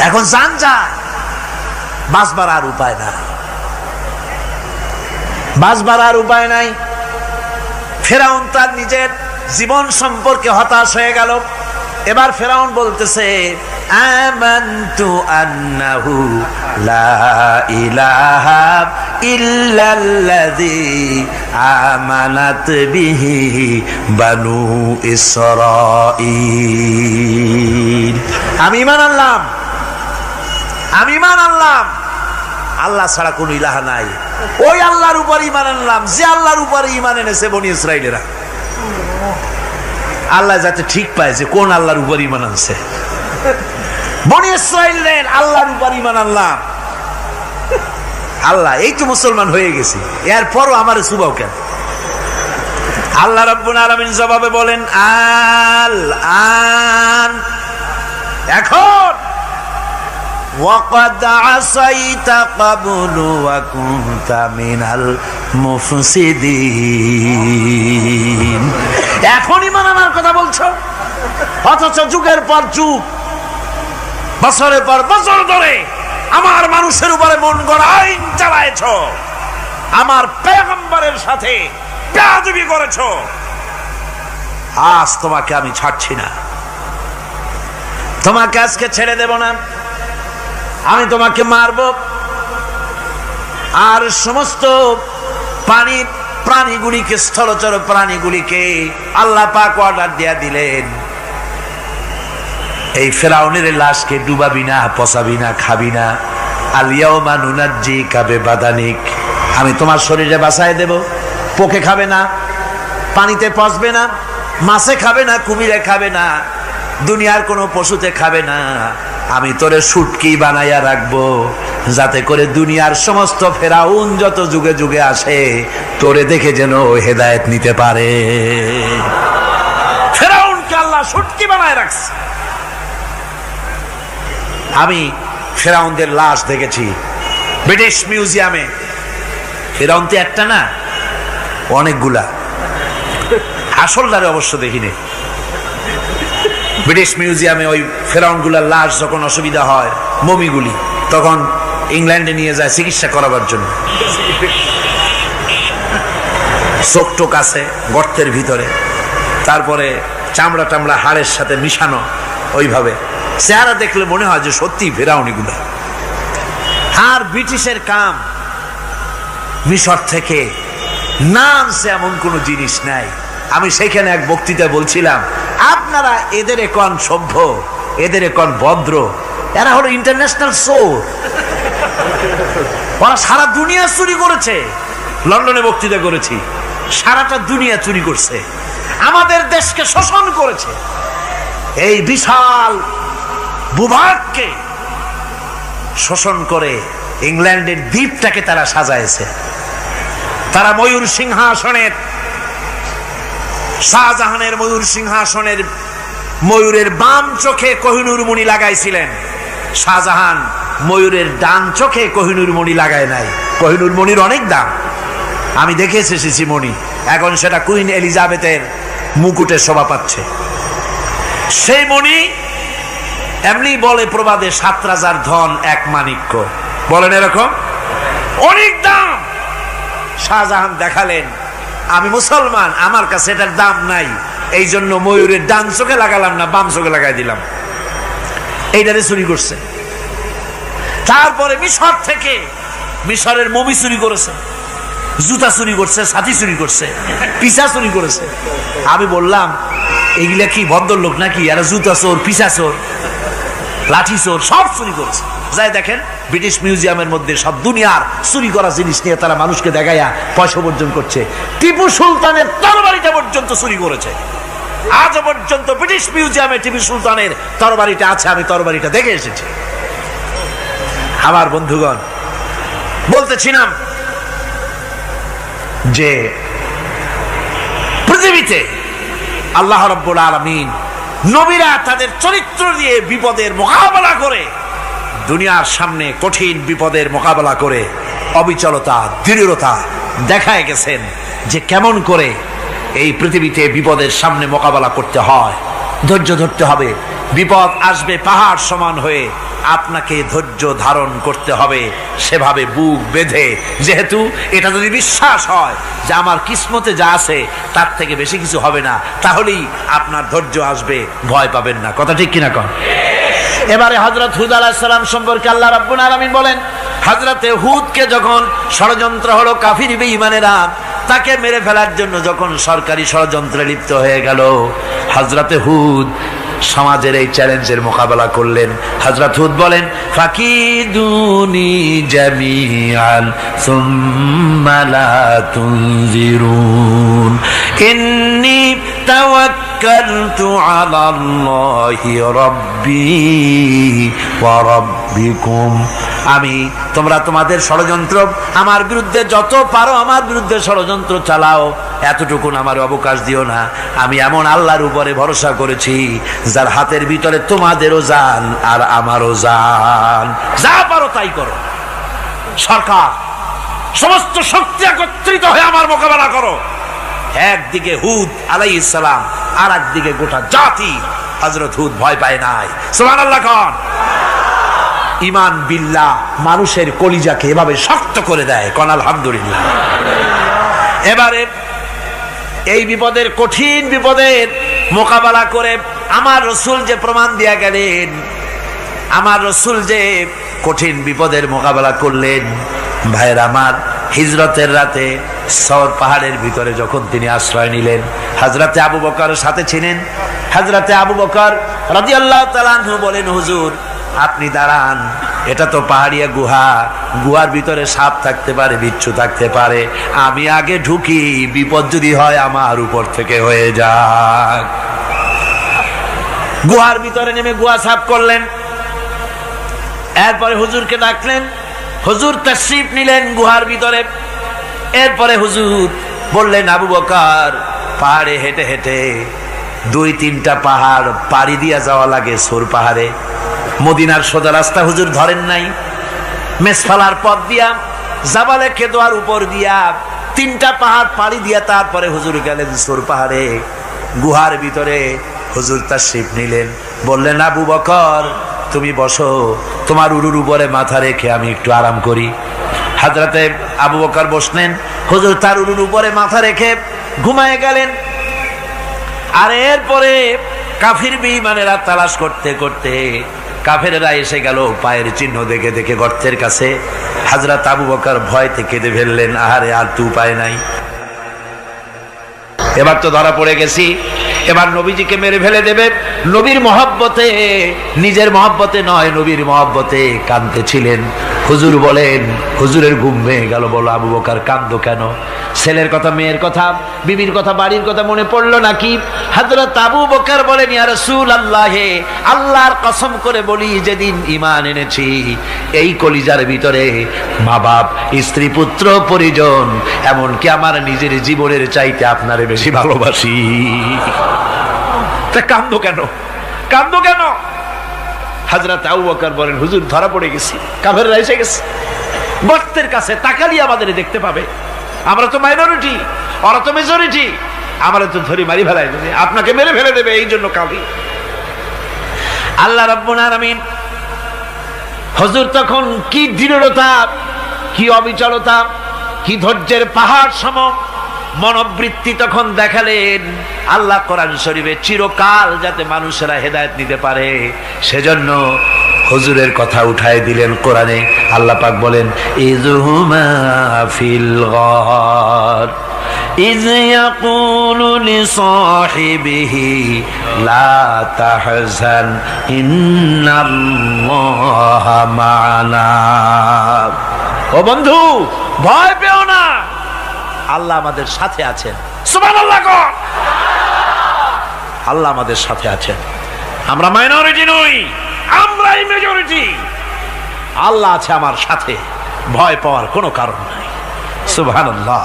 এখন জান যায়, বাঁচবার আর উপায় না, বাঁচবার আর উপায় নাই। ফেরাউন তার নিজের জীবন সম্পর্কে হতাশ হয়ে গেল। এবার ফেরাউন বলতেছে, আমানতু আন্নাহু লা ইলাহা ইল্লাল্লাযী আমানাত বিহি বানু ইসরাঈল। আমি ঈমান আনলাম, আমি ঈমান আনলাম আল্লাহ ছাড়া কোন ইলাহা নাই। ওই আল্লাহর উপর ঈমান আনলাম যে আল্লাহর উপর ঈমান এনেছে বনি ইসরাঈলেরা। আল্লাহ যাতে ঠিক পায় যে কোন আল্লাহর উপর ঈমান আনছে। বনি ইসরাঈলের আল্লাহর উপর ঈমান আনলাম। আল্লাহ এই তো মুসলমান হয়ে গেছি, এরপরও আমার সুবাও কেন? আল্লাহ রাব্বুল আলামিন জবাবে বলেন, আল আন, এখন ওয়াকাদ আসাইতা ক্বাবলু ওয়া কুনতা মিনাল মুফসিদিন। এখন ঈমান আনার কথা বলছো, অথচ যুগের পর যুগ, বছরের পর বছর ধরে আমার মানুষের উপরে মন গড়া আইন চালায়েছো, আমার পয়গম্বরের সাথে বেয়াদবি করেছো। আজ তোমাকে আমি ছাড়ছি না, তোমাকে আজকে ছেড়ে দেব না, আমি তোমাকে মারব। আর সমস্ত প্রাণীগুলিকে, স্থলচর প্রাণীগুলিকে আল্লাহ পাক অর্ডার দিয়া দিলেন, এই ফেরাউনের লাশকে ডুবাবি না, পচাবি না, খাবি না। আল ইয়াউমা নুনাজ্জিকা বিবাদানিক, আমি তোমার শরীরে বাঁচায় দেব। পোকে খাবে না, পানিতে পচবে না, মাছে খাবে না, কুমিরে খাবে না, দুনিয়ার কোনো পশুতে খাবে না। আমি তোরে শুটকি বানাইয়া রাখবো, যাতে করে দুনিয়ার সমস্ত ফেরাউন যত যুগে যুগে আসে তোরে দেখে যেন হেদায়েত নিতে পারে। ফেরাউনকে আল্লাহ শুটকি বানায় রাখছে। আমি ফেরাউনদের লাশ দেখেছি ব্রিটিশ মিউজিয়ামে। ফেরাউন তো একটা না, অনেকগুলা। আসলটারে অবশ্য দেখিনি। ব্রিটিশ মিউজিয়ামে ওই ফেরাউনগুলার লাশ যখন অসুবিধা হয়, মমিগুলি, তখন ইংল্যান্ডে নিয়ে যায় চিকিৎসা করাবার জন্য। চোখ টোক আছে গর্তের ভিতরে, তারপরে চামড়া টামড়া হাড়ের সাথে মিশানো, ওইভাবে চেহারা দেখলে মনে হয় যে সত্যি ফেরাউনিগুলা। আর ব্রিটিশের কাম মিশর থেকে না আনছে এমন কোনো জিনিস নাই। আমি সেখানে এক বক্তৃতা বলছিলাম, আপনারা এদের এখন সভ্য, এদের এখন ভদ্র, এরা হলো ইন্টারন্যাশনাল চোর। ওরা সারা দুনিয়া চুরি করেছে। লন্ডনে বক্তৃতা করেছি, সারাটা দুনিয়া চুরি করছে, আমাদের দেশকে শোষণ করেছে। এই বিশাল ভূভাগকে শোষণ করে ইংল্যান্ডের দ্বীপটাকে তারা সাজাইছে। তারা ময়ূর সিংহাসনের, শাহজাহানের ময়ূর সিংহাসনের ময়ূরের বাম চোখে কোহিনূর মণি লাগাইছিলেন। শাহজাহান ময়ূরের ডান চোখে কোহিনূর মণি লাগায় নাই। কোহিনূর মণির অনেক দাম, আমি দেখে এসেছি মণি। এখন সেটা কুইন এলিজাবেথের মুকুটে শোভা পাচ্ছে। সেই মণি এমনি বলে প্রবাদে 7 রাজার ধন এক মাণিক্য, বলেন এরকম, অনেক দাম। শাহজাহান দেখালেন, আমি মুসলমান, আমার কাছে এটার দাম নাই, এই জন্য ময়ূরের ডান চোখে লাগালাম না, বাম চোখে লাগাই দিলাম। এইটারে চুরি করছে। তারপরে মিশর থেকে, মিশরের মমি চুরি করেছে, জুতা চুরি করছে, ছাতি চুরি করছে, পিসা চুরি করেছে। আমি বললাম, এগুলা কি ভদ্রলোক নাকি? এরা জুতা চোর, পিসা চোর, লাঠি চোর, সব চুরি করেছে। যাই দেখেন ব্রিটিশ মিউজিয়ামের মধ্যে সব দুনিয়ার চুরি করা জিনিস নিয়ে তারা মানুষকে দেখাইয়া পয়সা অর্জন করছে। টিপু সুলতানের তরবারিটা পর্যন্ত চুরি করেছে। আজ পর্যন্ত ব্রিটিশ মিউজিয়ামে টিপু সুলতানের তরবারিটা আছে, আমি তরবারিটা দেখে এসেছি। আমার বন্ধুগণ, বলতেছিলাম যে পৃথিবীতে আল্লাহ রাব্বুল আলামিন নবীরা তাদের চরিত্র দিয়ে বিপদের মোকাবেলা করে দুনিয়ার সামনে কঠিন বিপদের মোকাবেলা করে অবিচলতা, দৃঢ়তা দেখায় গেছেন যে কেমন করে এই পৃথিবীতে বিপদের সামনে মোকাবেলা করতে হয়। ধৈর্য ধরতে হবে, বিপদ আসবে পাহাড় সমান হয়ে, আপনাকে ধৈর্য ধারণ করতে হবে সেভাবে বুক বেঁধে। যেহেতু এটা যদি বিশ্বাস হয় যে আমার কিসমতে যা আছে তার থেকে বেশি কিছু হবে না, তাহলেই আপনার ধৈর্য আসবে, ভয় পাবেন না। কথা ঠিক কিনা কন? এবারে হযরত হুদ আলাইহিস সালাম সম্পর্কে আল্লাহ রাব্বুল আলামিন বলেন, হযরতে হুদকে যখন ষড়যন্ত্র হলো কাফির বেঈমানেরা তাকে মেরে ফেলার জন্য যখন সরকারি ষড়যন্ত্রে লিপ্ত হয়ে গেল, হযরতে হুদ সমাজের এই চ্যালেঞ্জের মোকাবেলা করলেন। হযরত হুদ বলেন, ফাকিদুনি জামিআন সুম্মা লা তুনজিরুন ইন্নী তাওয়াক্কালতু আলাল্লাহি রাব্বি ওয়া রাব্বিকুম। তোমরা তোমাদের ষড়যন্ত্র আমার বিরুদ্ধে যত পারো আমার বিরুদ্ধে ষড়যন্ত্র চালাও, এতটুকুন আমার অবকাশ দিও না। আমি এমন আল্লাহর উপরে ভরসা করেছি যার হাতের ভিতরে তোমাদেরও জান আর আমারও জান। যা পারো তাই করো। সরকার সমস্ত শক্তি একত্রিত হয়ে আমার মোকাবেলা করো। একদিকে হুদ আলাইহিস সালাম, আর একদিকে গোটা জাতি। হযরত হুদ ভয় পায় নাই। সুবহানাল্লাহ খান। ঈমান বিল্লাহ মানুষের কলিজাকে এভাবে শক্ত করে দেয়। কোন আলহামদুলিল্লাহ। এবারে এই বিপদের, কঠিন বিপদের মোকাবেলা করে আমার রাসূল যে প্রমাণ দিয়া গেলেন, আমার রাসূল যে কঠিন বিপদের মোকাবেলা করলেন, ভাইরা আমার, হিজরতের রাতে সওর পাহাড়ের ভিতরে যখন তিনি আশ্রয় নিলেন, হযরতে আবু বকর সাথে ছিলেন। হযরতে আবু বকর রাদিয়াল্লাহু তাআলা আনহু বলেন, হুজুর আপনি দাঁড়ান, এটা তো পাহাড়িয়া গুহা, গুহার ভিতরে সাপ থাকতে পারে, বিচ্ছু থাকতে পারে, আমি আগে ঢুকি, বিপদ যদি হয় আমার উপর থেকে হয়ে যাক। গুহার ভিতরে নেমে গুহা সাফ করলেন। এরপরে হুজুরকে ডাকলেন, হুজুর তাশরীফ নিলেন গুহার ভিতরে। এরপরে হুজুর বললেন, আবু বকর পাহাড়ে হেঁটে হেঁটে 2-3টা পাহাড় পাড়ি দিয়া যাওয়া লাগে সোর পাহাড়ে। মদিনার সোজা রাস্তা হুজুর ধরেন নাই, মেসফালার পথ দিয়া জাবালে খেদোয়ার উপর দিয়া 3টা পাহাড় পাড়ি দিয়া তারপরে হুজুর গেলেন সোর পাহাড়ে। গুহার ভিতরে হুজুর তাশরীফ নিলেন। বললেন, আবু বকর তুমি বসো, তোমার উরুর উপরে মাথা রেখে আমি একটু আরাম করি। হযরতে আবু বকর বসলেন, হুজুর তার উরুর উপরে মাথা রেখে ঘুমায় গেলেন। আর এরপরে কাফির বেঈমানেরা তালাশ করতে করতে কাফেরেরা এসে গেল পায়ের চিহ্ন দেখে দেখে গর্তের কাছে। হযরত আবু বকর ভয়তে কেঁদে ফেললেন, আহারে আর তো উপায় নাই, এবার তো ধরা পড়ে গেছি, এবার নবীজিকে মেরে ফেলে দেবে। নবীর মহব্বতে, নিজের মহব্বতে নয়, নবীর মহব্বতে কাঁদতেছিলেন। হুজুর বলেন, হুজুরের ঘুম ভেঙে গেল। বলো, আবু বকর কাঁদো কেন? ছেলের কথা, মেয়ের কথা, বিবির কথা, বাড়ির কথা মনে পড়লো নাকি? হযরত আবু বকর বলেন, ইয়া রাসূলুল্লাহ, আল্লাহর কসম করে বলি, যেদিন ঈমান এনেছি এই কলিজার ভিতরে মা বাপ, স্ত্রী, পুত্র, পরিজন, এমনকি আমার নিজের জীবনের চাইতে আপনারে বেশি ভালোবাসি। তা কাঁদো কেন? কাঁদো কেন? হযরত আবু বকর বলেন, হুজুর ধরা পড়ে গেছি, কাফেররা এসে গেছে গর্তের কাছে, তাকালি আমাদের দেখতে পাবে, আমরা তো মাইনরিটি, ওরা তো মেজরিটি, আমরা তো ধরে মারি ফেলাই দেবে, আপনাকে মেরে ফেলে দেবে, এই জন্য কাঁদি। আল্লাহ রাব্বুল আলামিন হুজুর তখন কি দৃঢ়তা, কি অবিচলতা, কি ধৈর্যের পাহাড় সম মনোবৃত্তি তখন দেখালেন। আল্লাহ কোরআন শরীফে চিরকাল যাতে মানুষেরা হেদায়েত নিতে পারে সেজন্য হুজুরের কথা উঠায় দিলেন কোরআনে। আল্লাহ পাক বলেন, ইযহুমা ফিল গার ইয ইয়াকুলু লিসাহিবিহি লা তাহজান ইন্নাল্লাহা মা'ানা। ও বন্ধু, ভয় পেও না, আল্লাহ আমাদের সাথে আছেন। সুবহানাল্লাহ। আল্লাহ আমাদের সাথে আছেন। আমরা মাইনরিটি নই, আমরাই মেজরিটি। আল্লাহ আছে আমার সাথে, ভয় পাওয়ার কোনো কারণ নাই। সুবহানাল্লাহ।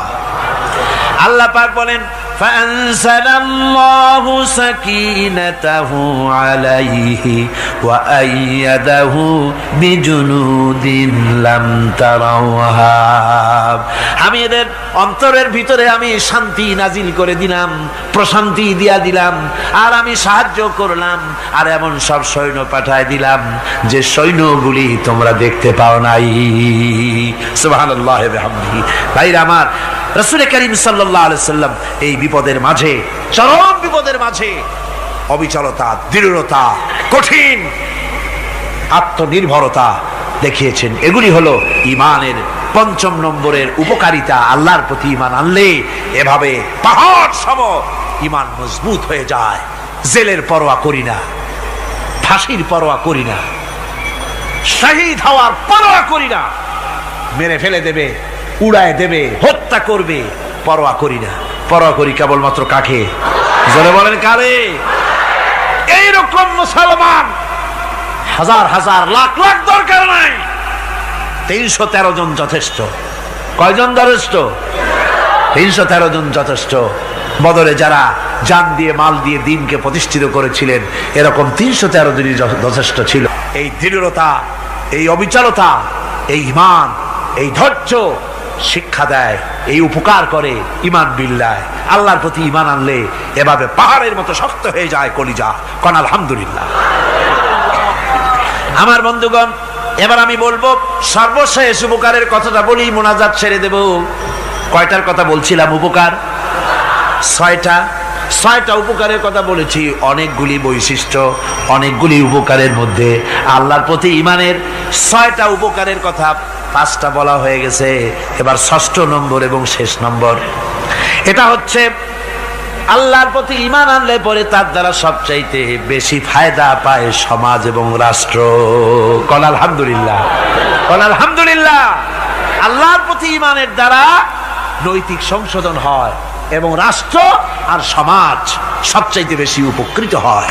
আল্লাহ পাক বলেন, فأنزل الله سكينته عليه وأيده بجنود لم تروها। আমি এদের অন্তরের ভিতরে আমি শান্তি নাজিল করে দিলাম, প্রশান্তি দিয়া দিলাম, আর আমি সাহায্য করলাম, আর এমন সব সৈন্য পাঠায় দিলাম যে সৈন্যগুলি তোমরা দেখতে পাও নাই। সুবহানাল্লাহ ওয়া বিহামদিহি। ভাইরা আমার, রাসূল করিম সাল্লাল্লাহু আলাইহি সাল্লাম এই বিপদের মাঝে, চরম বিপদের মাঝে অবিচলতা, দৃঢ়তা, কঠিন আত্মনির্ভরতা দেখিয়েছেন। এগুলি হলো ঈমানের পঞ্চম নম্বরের উপকারিতা। আল্লাহর প্রতি ঈমান আনলে এভাবে পাহাড় সম ঈমান মজবুত হয়ে যায়। জেলের পরোয়া করি না, ফাঁসির পরোয়া করি না, শহীদ হওয়ার পরোয়া করি না, মেরে ফেলে দেবে, উড়ায় দেবে, হত্যা করবে, পরোয়া করি না। পরোয়া করি কেবলমাত্র কাকে? জোরে বলেন কারে? এইরকম মুসলমান হাজার হাজার লাখ লাখ দরকার নাই, 313 জন যথেষ্ট। কয়জন যথেষ্ট? 313 জন যথেষ্ট। বদরে যারা জান দিয়ে মাল দিয়ে দ্বীনকে প্রতিষ্ঠিত করেছিলেন, এরকম 313 জনই যথেষ্ট ছিল। এই দৃঢ়তা, এই অবিচলতা, এই ঈমান, এই ধৈর্য শিক্ষা দেয়, এই উপকার করে ঈমান বিল্লাহ। আল্লাহর প্রতি ঈমান আনলে এভাবে পাহাড়ের মতো শক্ত হয়ে যায় কলিজা। কোন আলহামদুলিল্লাহ। আমার বন্ধুগণ, এবার আমি বলবো সর্বশেষ উপকারের কথাটা বলি, মোনাজাত ছেড়ে দেব। কয়টার কথা বলছিলাম? উপকার 6টা উপকারের কথা বলেছি। অনেকগুলি বৈশিষ্ট্য, অনেকগুলি উপকারের মধ্যে আল্লাহর প্রতি ঈমানের 6টা উপকারের কথা 5টা বলা হয়ে গেছে। এবার 6ষ্ঠ নম্বর এবং শেষ নম্বর, এটা হচ্ছে আল্লাহর প্রতি ঈমান আনলে পরে তার দ্বারা সবচাইতে বেশি ফায়দা পায় সমাজ এবং রাষ্ট্র। কোন আলহামদুলিল্লাহ, কোন আলহামদুলিল্লাহ। আল্লাহর প্রতি ঈমানের দ্বারা নৈতিক সংশোধন হয় এবং রাষ্ট্র আর সমাজ সবচাইতে বেশি উপকৃত হয়।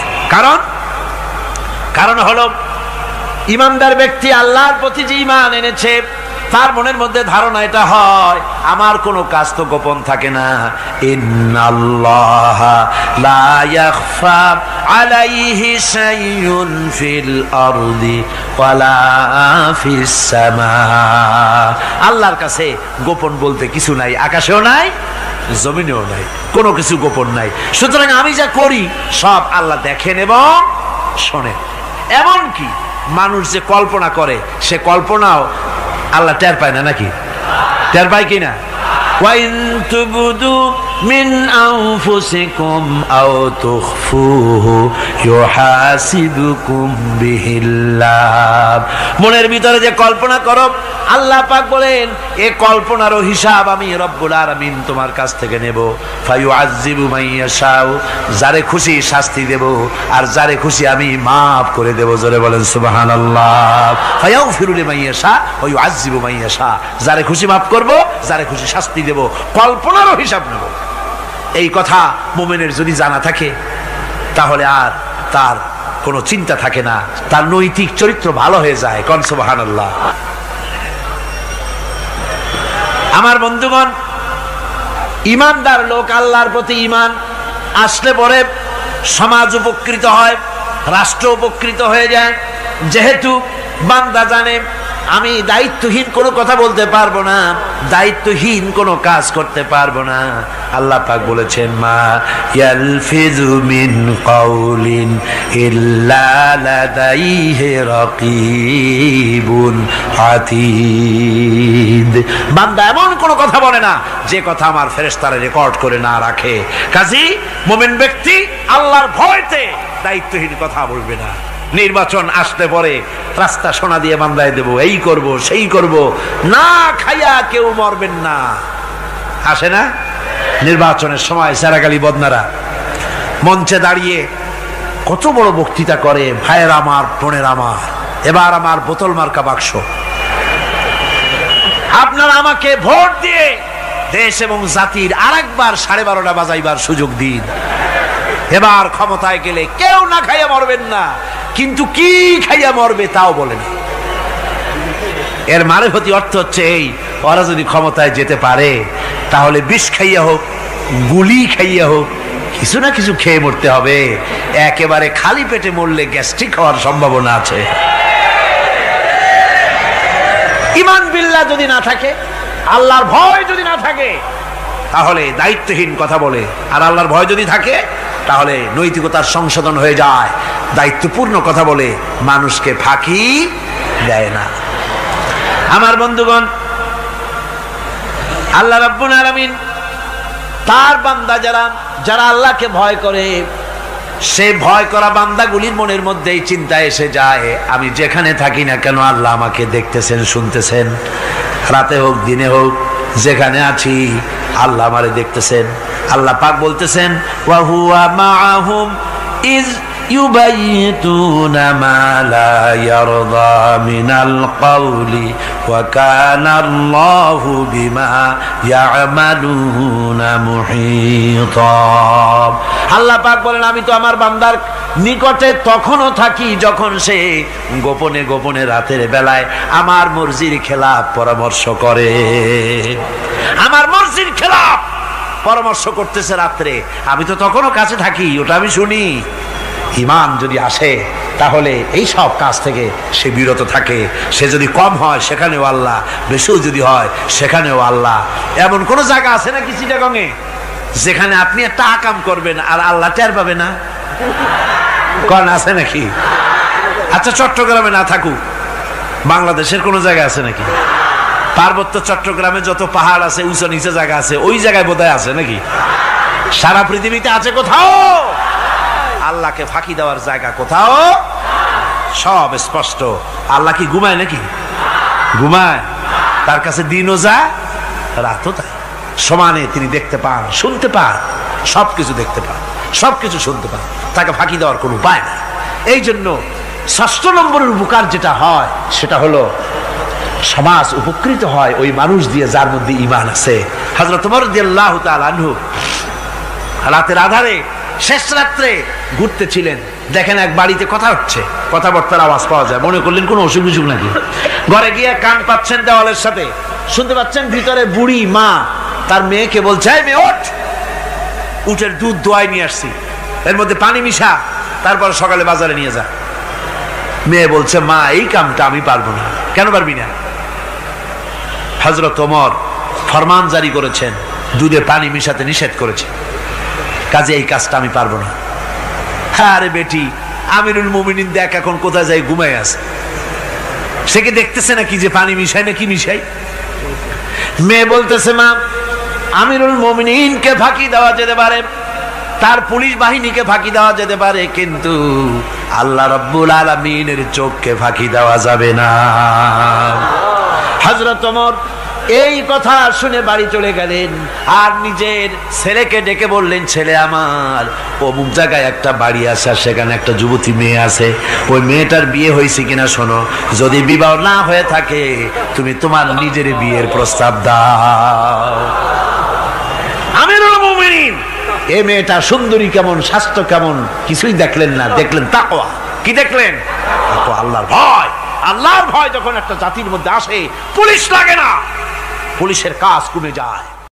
কারণ হলো ঈমানদার ব্যক্তি আল্লাহর প্রতি যে ঈমান এনেছে, তার মনের মধ্যে ধারণা এটা হয়, আমার কোনো কাজ তো গোপন থাকে না। ইন্নাল্লাহা লা ইয়াখফা আলাইহি শাইউন ফিল আরদি ওয়ালা ফিস সামা। আল্লাহর কাছে গোপন বলতে কিছু নাই, আকাশেও নাই, জমিনেও নাই, কোনো কিছু গোপন নাই। সুতরাং আমি যা করি সব আল্লাহ দেখেন এবং শোনেন। এমনকি মানুষ যে কল্পনা করে, সে কল্পনাও আল্লাহ টের পায় না, নাকি? টের পায় কিনা? ওয়াইন তুবদু মিন আনফুসিকুম আও তুখফুহু ইউহাসিবুকুম বিহিল্লাহ। মনের ভিতরে যে কল্পনা করো, আল্লাহ পাক বলেন এ কল্পনারও হিসাব আমি রব্বুল আলামিন তোমার কাছ থেকে নেব। ফায়ুআযযিবু মান ইয়াশাউ, যারে খুশি শাস্তি দেব, আর যারে খুশি আমি মাফ করে দেব। জোরে বলেন সুবহানাল্লাহ। ফায়াগফিরু লিমান ইয়াশা ওয়া ইউআযযিবু মান ইয়াশা, যারে খুশি মাফ করব, যারে খুশি শাস্তি দেব, কল্পনারও হিসাব নেব। এই কথা মুমিনের যদি জানা থাকে, তাহলে আর তার কোনো চিন্তা থাকে না, তার নৈতিক চরিত্র ভালো হয়ে যায়। কোন সুবহানাল্লাহ। আমার বন্ধুগণ, ঈমানদার লোক, আল্লাহর প্রতি ঈমান আসলে পরে সমাজ উপকৃত হয়, রাষ্ট্র উপকৃত হয়ে যায়। যেহেতু বান্দা জানে আমি দায়িত্বহীন কোনো কথা বলতে পারবো না, দায়িত্বহীন কোনো কাজ করতে পারবো না। আল্লাহ পাক বলেছেন, মা ইয়ালফিযু মিন কাউলিন ইল্লা লাদাইহি রাকীবুন আতীদ। বান্দা এমন কোনো কথা বলে না যে কথা আমার ফেরেশতারা রেকর্ড করে না রাখে। কাজী মুমিন ব্যক্তি আল্লাহর ভয়তে দায়িত্বহীন কথা বলবে না। নির্বাচন আসতে পরে রাস্তা সোনা দিয়ে বান্ধায় দেব, এই করব সেই করব, না খাইয়া কেউ মরবেন না। আসে না নির্বাচনের সময় সেরাগালি বদনারা মঞ্চে দাঁড়িয়ে কত বড় বক্তৃতা করে, ভাইয়ের আমার, বোনের আমার, এবার আমার বোতল মার্কা বাক্স, আপনারা আমাকে ভোট দিয়ে দেশ এবং জাতির আরেকবার 12:30 বাজাইবার সুযোগ দিন। এবার ক্ষমতায় গেলে কেউ না খাইয়া মরবেন না, কিন্তু কি খাইয়া মরবে তাও বলে না। এর মারফতি অর্থ হচ্ছে এই, ওরা যদি ক্ষমতায় যেতে পারে তাহলে বিষ খাইয়া হোক, গুলি খাইয়া হোক, কিছু না কিছু খেয়ে মরতে হবে। একেবারে খালি পেটে মরলে গ্যাস্ট্রিক হওয়ার সম্ভাবনা আছে। ঈমান বিল্লাহ যদি না থাকে, আল্লাহর ভয় যদি না থাকে, তাহলে দায়িত্বহীন কথা বলে। আর আল্লাহর ভয় যদি থাকে, তাহলে নৈতিকতার সংশোধন হয়ে যায়, দায়িত্বপূর্ণ কথা বলে, মানুষকে ফাঁকি দেয় না। আমার বন্ধুগণ, আল্লাহ রাব্বুল আলামিন তার বান্দা যারা আল্লাহকে ভয় করে, সে ভয় করা বান্দাগুলির মনের মধ্যে এই চিন্তা এসে যায়, আমি যেখানে থাকি না কেন আল্লাহ আমাকে দেখতেছেন, শুনতেছেন। রাতে হোক দিনে হোক, যেখানে আছি আল্লাহ আমারে দেখতেছেন। আল্লাহ পাক বলতেছেন, ওয়া হুয়া মাআহুম ইজ ইউবাইতুনা মা লা ইয়ারদা মিনাল কওলি ওয়া কানা আল্লাহু বিমা ইয়ামালুনা মুহীতা। আল্লাহ পাক বলেন, আমি তো আমার বান্দার নিকটে তখনও থাকি যখন সে গোপনে গোপনে রাতের বেলায় আমার মর্জির খেলাফ পরামর্শ করে। আমার মর্জির খেলাফ পরামর্শ করতেছে রাত্রে, আমি তো তখনও কাছে থাকি, ওটা আমি শুনি। ঈমান যদি আসে, তাহলে এই সব কাজ থেকে সে বিরত থাকে। সে যদি কম হয় সেখানেও আল্লাহ, বেশিও যদি হয় সেখানেও আল্লাহ। এমন কোন জায়গা আছে নাকি চিটাগংয়ে যেখানে আপনি একটা আকাম করবেন আর আল্লাহ টের পাবে না? কোন আছে নাকি? আচ্ছা, চট্টগ্রামে না থাকুক, বাংলাদেশের কোন জায়গা আছে নাকি? পার্বত্য চট্টগ্রামে যত পাহাড় আছে, উঁচু নিচে জায়গা আছে, ওই জায়গায় বোধহয় আছে নাকি? সারা পৃথিবীতে আছে কোথাও? আল্লাহকে ফাঁকি দেওয়ার জায়গা কোথাও? সব স্পষ্ট। আল্লাহ কি ঘুমায় নাকি? ঘুমায়? তার কাছে দিনও যায়, রাতও তাই। সমানে তিনি দেখতে পান, শুনতে পান, সবকিছু দেখতে পান, সবকিছু শুনতে পান। তাকে ফাঁকি দেওয়ার কোনো উপায় নাই। এই জন্য ৬ষ্ঠ নম্বরের উপকার যেটা হয়, সেটা হলো সমাজ উপকৃত হয় ওই মানুষ দিয়ে যার মধ্যে ঈমান আছে। হযরত ওমর রাদিয়াল্লাহু তাআলা আনহু রাতের আধারে শেষ রাত্রে ঘুরতেছিলেন, দেখেন এক বাড়িতে কথা হচ্ছে, কথাবার্তার আওয়াজ পাওয়া যায়। মনে করলেন কোন অসুখ বিসুখ নাকি। ঘরে গিয়ে কান পাচ্ছেন দেওয়ালের সাথে, শুনতে পাচ্ছেন ভিতরে বুড়ি মা তার মেয়েকে বলছে, এই মেয়ে ওঠ, উটের দুধ দোয়াই নিয়ে আসছি, এর মধ্যে পানি মিশা, তারপর সকালে বাজারে নিয়ে যা। মেয়ে বলছে, মা এই কামটা আমি পারবো না। কেন পারবি না? হযরত ওমর ফরমান জারি করেছেন, দুধে পানি মিশাতে নিষেধ করেছে, কাজে এই কাজটা আমি পারবো না। আরে বেটি, আমিরুল মুমিনিন দেখ এখন কোথায় যাই, ঘুমায় আছে, সে কি দেখতেছে নাকি যে পানি মিশাই না কি মিশাই? মেয়ে বলতেছে, মা আমিরুল মুমিনিনকে ফাঁকি দেওয়া যেতে পারে, তার পুলিশ বাহিনীকে ফাঁকি দেওয়া যেতে পারে, কিন্তু আল্লাহ রাব্বুল আলামিনের চোখকে ফাঁকি দেওয়া যাবে না। হযরত ওমর এই কথা শুনে বাড়ি চলে গেলেন, আর নিজের ছেলেকে ডেকে বললেন, ছেলে আমার, অমুক জায়গায় একটা বাড়ি আছে, আর সেখানে একটা যুবতী মেয়ে আছে, ওই মেয়েটার বিয়ে হয়েছে কিনা শোনো, যদি বিবাহ না হয়ে থাকে তুমি তোমার নিজের বিয়ের প্রস্তাব দাও। আমিরুল মুমিনিন এই মেয়েটা সুন্দরী কেমন, স্বাস্থ্য কেমন কিছুই দেখলেন না, দেখলেন তাকওয়া। কি দেখলেন? আল্লাহর ভয়। আল্লাহর ভয় যখন একটা জাতির মধ্যে আসে, পুলিশ লাগে না, পুলিশের কাজ কমে যায়।